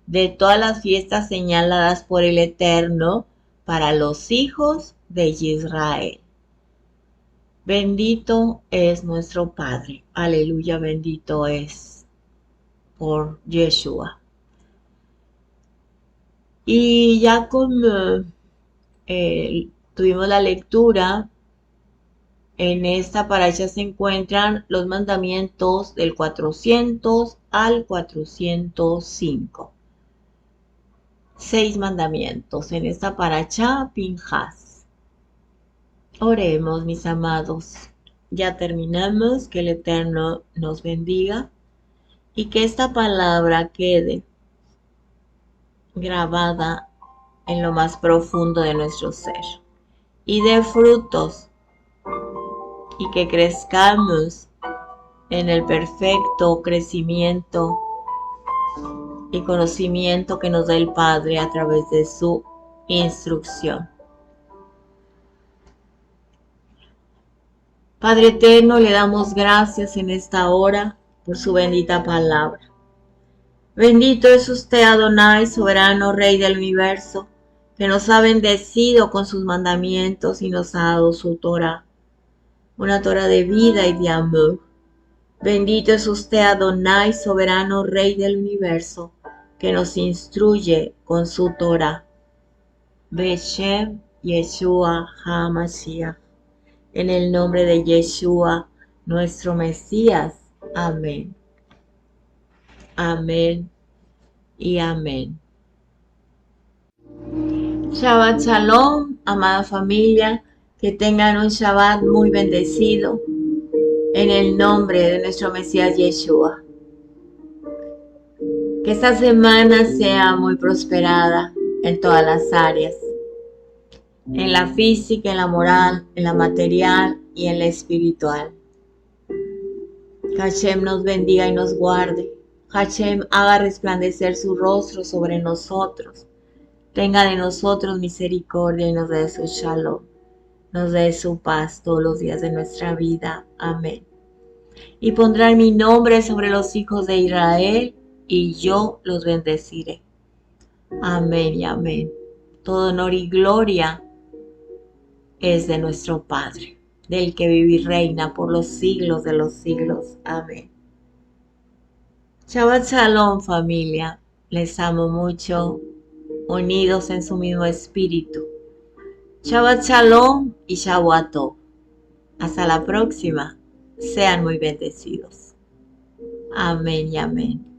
de todas las fiestas señaladas por el Eterno para los hijos de Israel. Bendito es nuestro Padre. Aleluya, bendito es por Yeshua. Y ya como tuvimos la lectura, en esta paracha se encuentran los mandamientos del 400 al 405. 6 mandamientos en esta paracha Pinjas. Oremos, mis amados. Ya terminamos. Que el Eterno nos bendiga y que esta palabra quede grabada en lo más profundo de nuestro ser y dé frutos y que crezcamos en el perfecto crecimiento y conocimiento que nos da el Padre a través de su instrucción. Padre eterno, le damos gracias en esta hora por su bendita palabra. Bendito es usted, Adonai, soberano Rey del universo, que nos ha bendecido con sus mandamientos y nos ha dado su Torah, una Torah de vida y de amor. Bendito es usted, Adonai, soberano Rey del universo, que nos instruye con su Torah. Beshem Yeshua HaMashiach. En el nombre de Yeshua, nuestro Mesías. Amén. Amén y amén. Shabbat Shalom, amada familia, que tengan un Shabbat muy bendecido en el nombre de nuestro Mesías Yeshua. Que esta semana sea muy prosperada en todas las áreas, en la física, en la moral, en la material y en la espiritual. Que Hashem nos bendiga y nos guarde. Hashem haga resplandecer su rostro sobre nosotros. Tenga de nosotros misericordia y nos dé su shalom. Nos dé su paz todos los días de nuestra vida. Amén. Y pondrán mi nombre sobre los hijos de Israel y yo los bendeciré. Amén y amén. Todo honor y gloria es de nuestro Padre, del que vive y reina por los siglos de los siglos. Amén. Shabbat Shalom, familia. Les amo mucho, unidos en su mismo espíritu. Shabbat Shalom y Shabbat Tov. Hasta la próxima. Sean muy bendecidos. Amén y amén.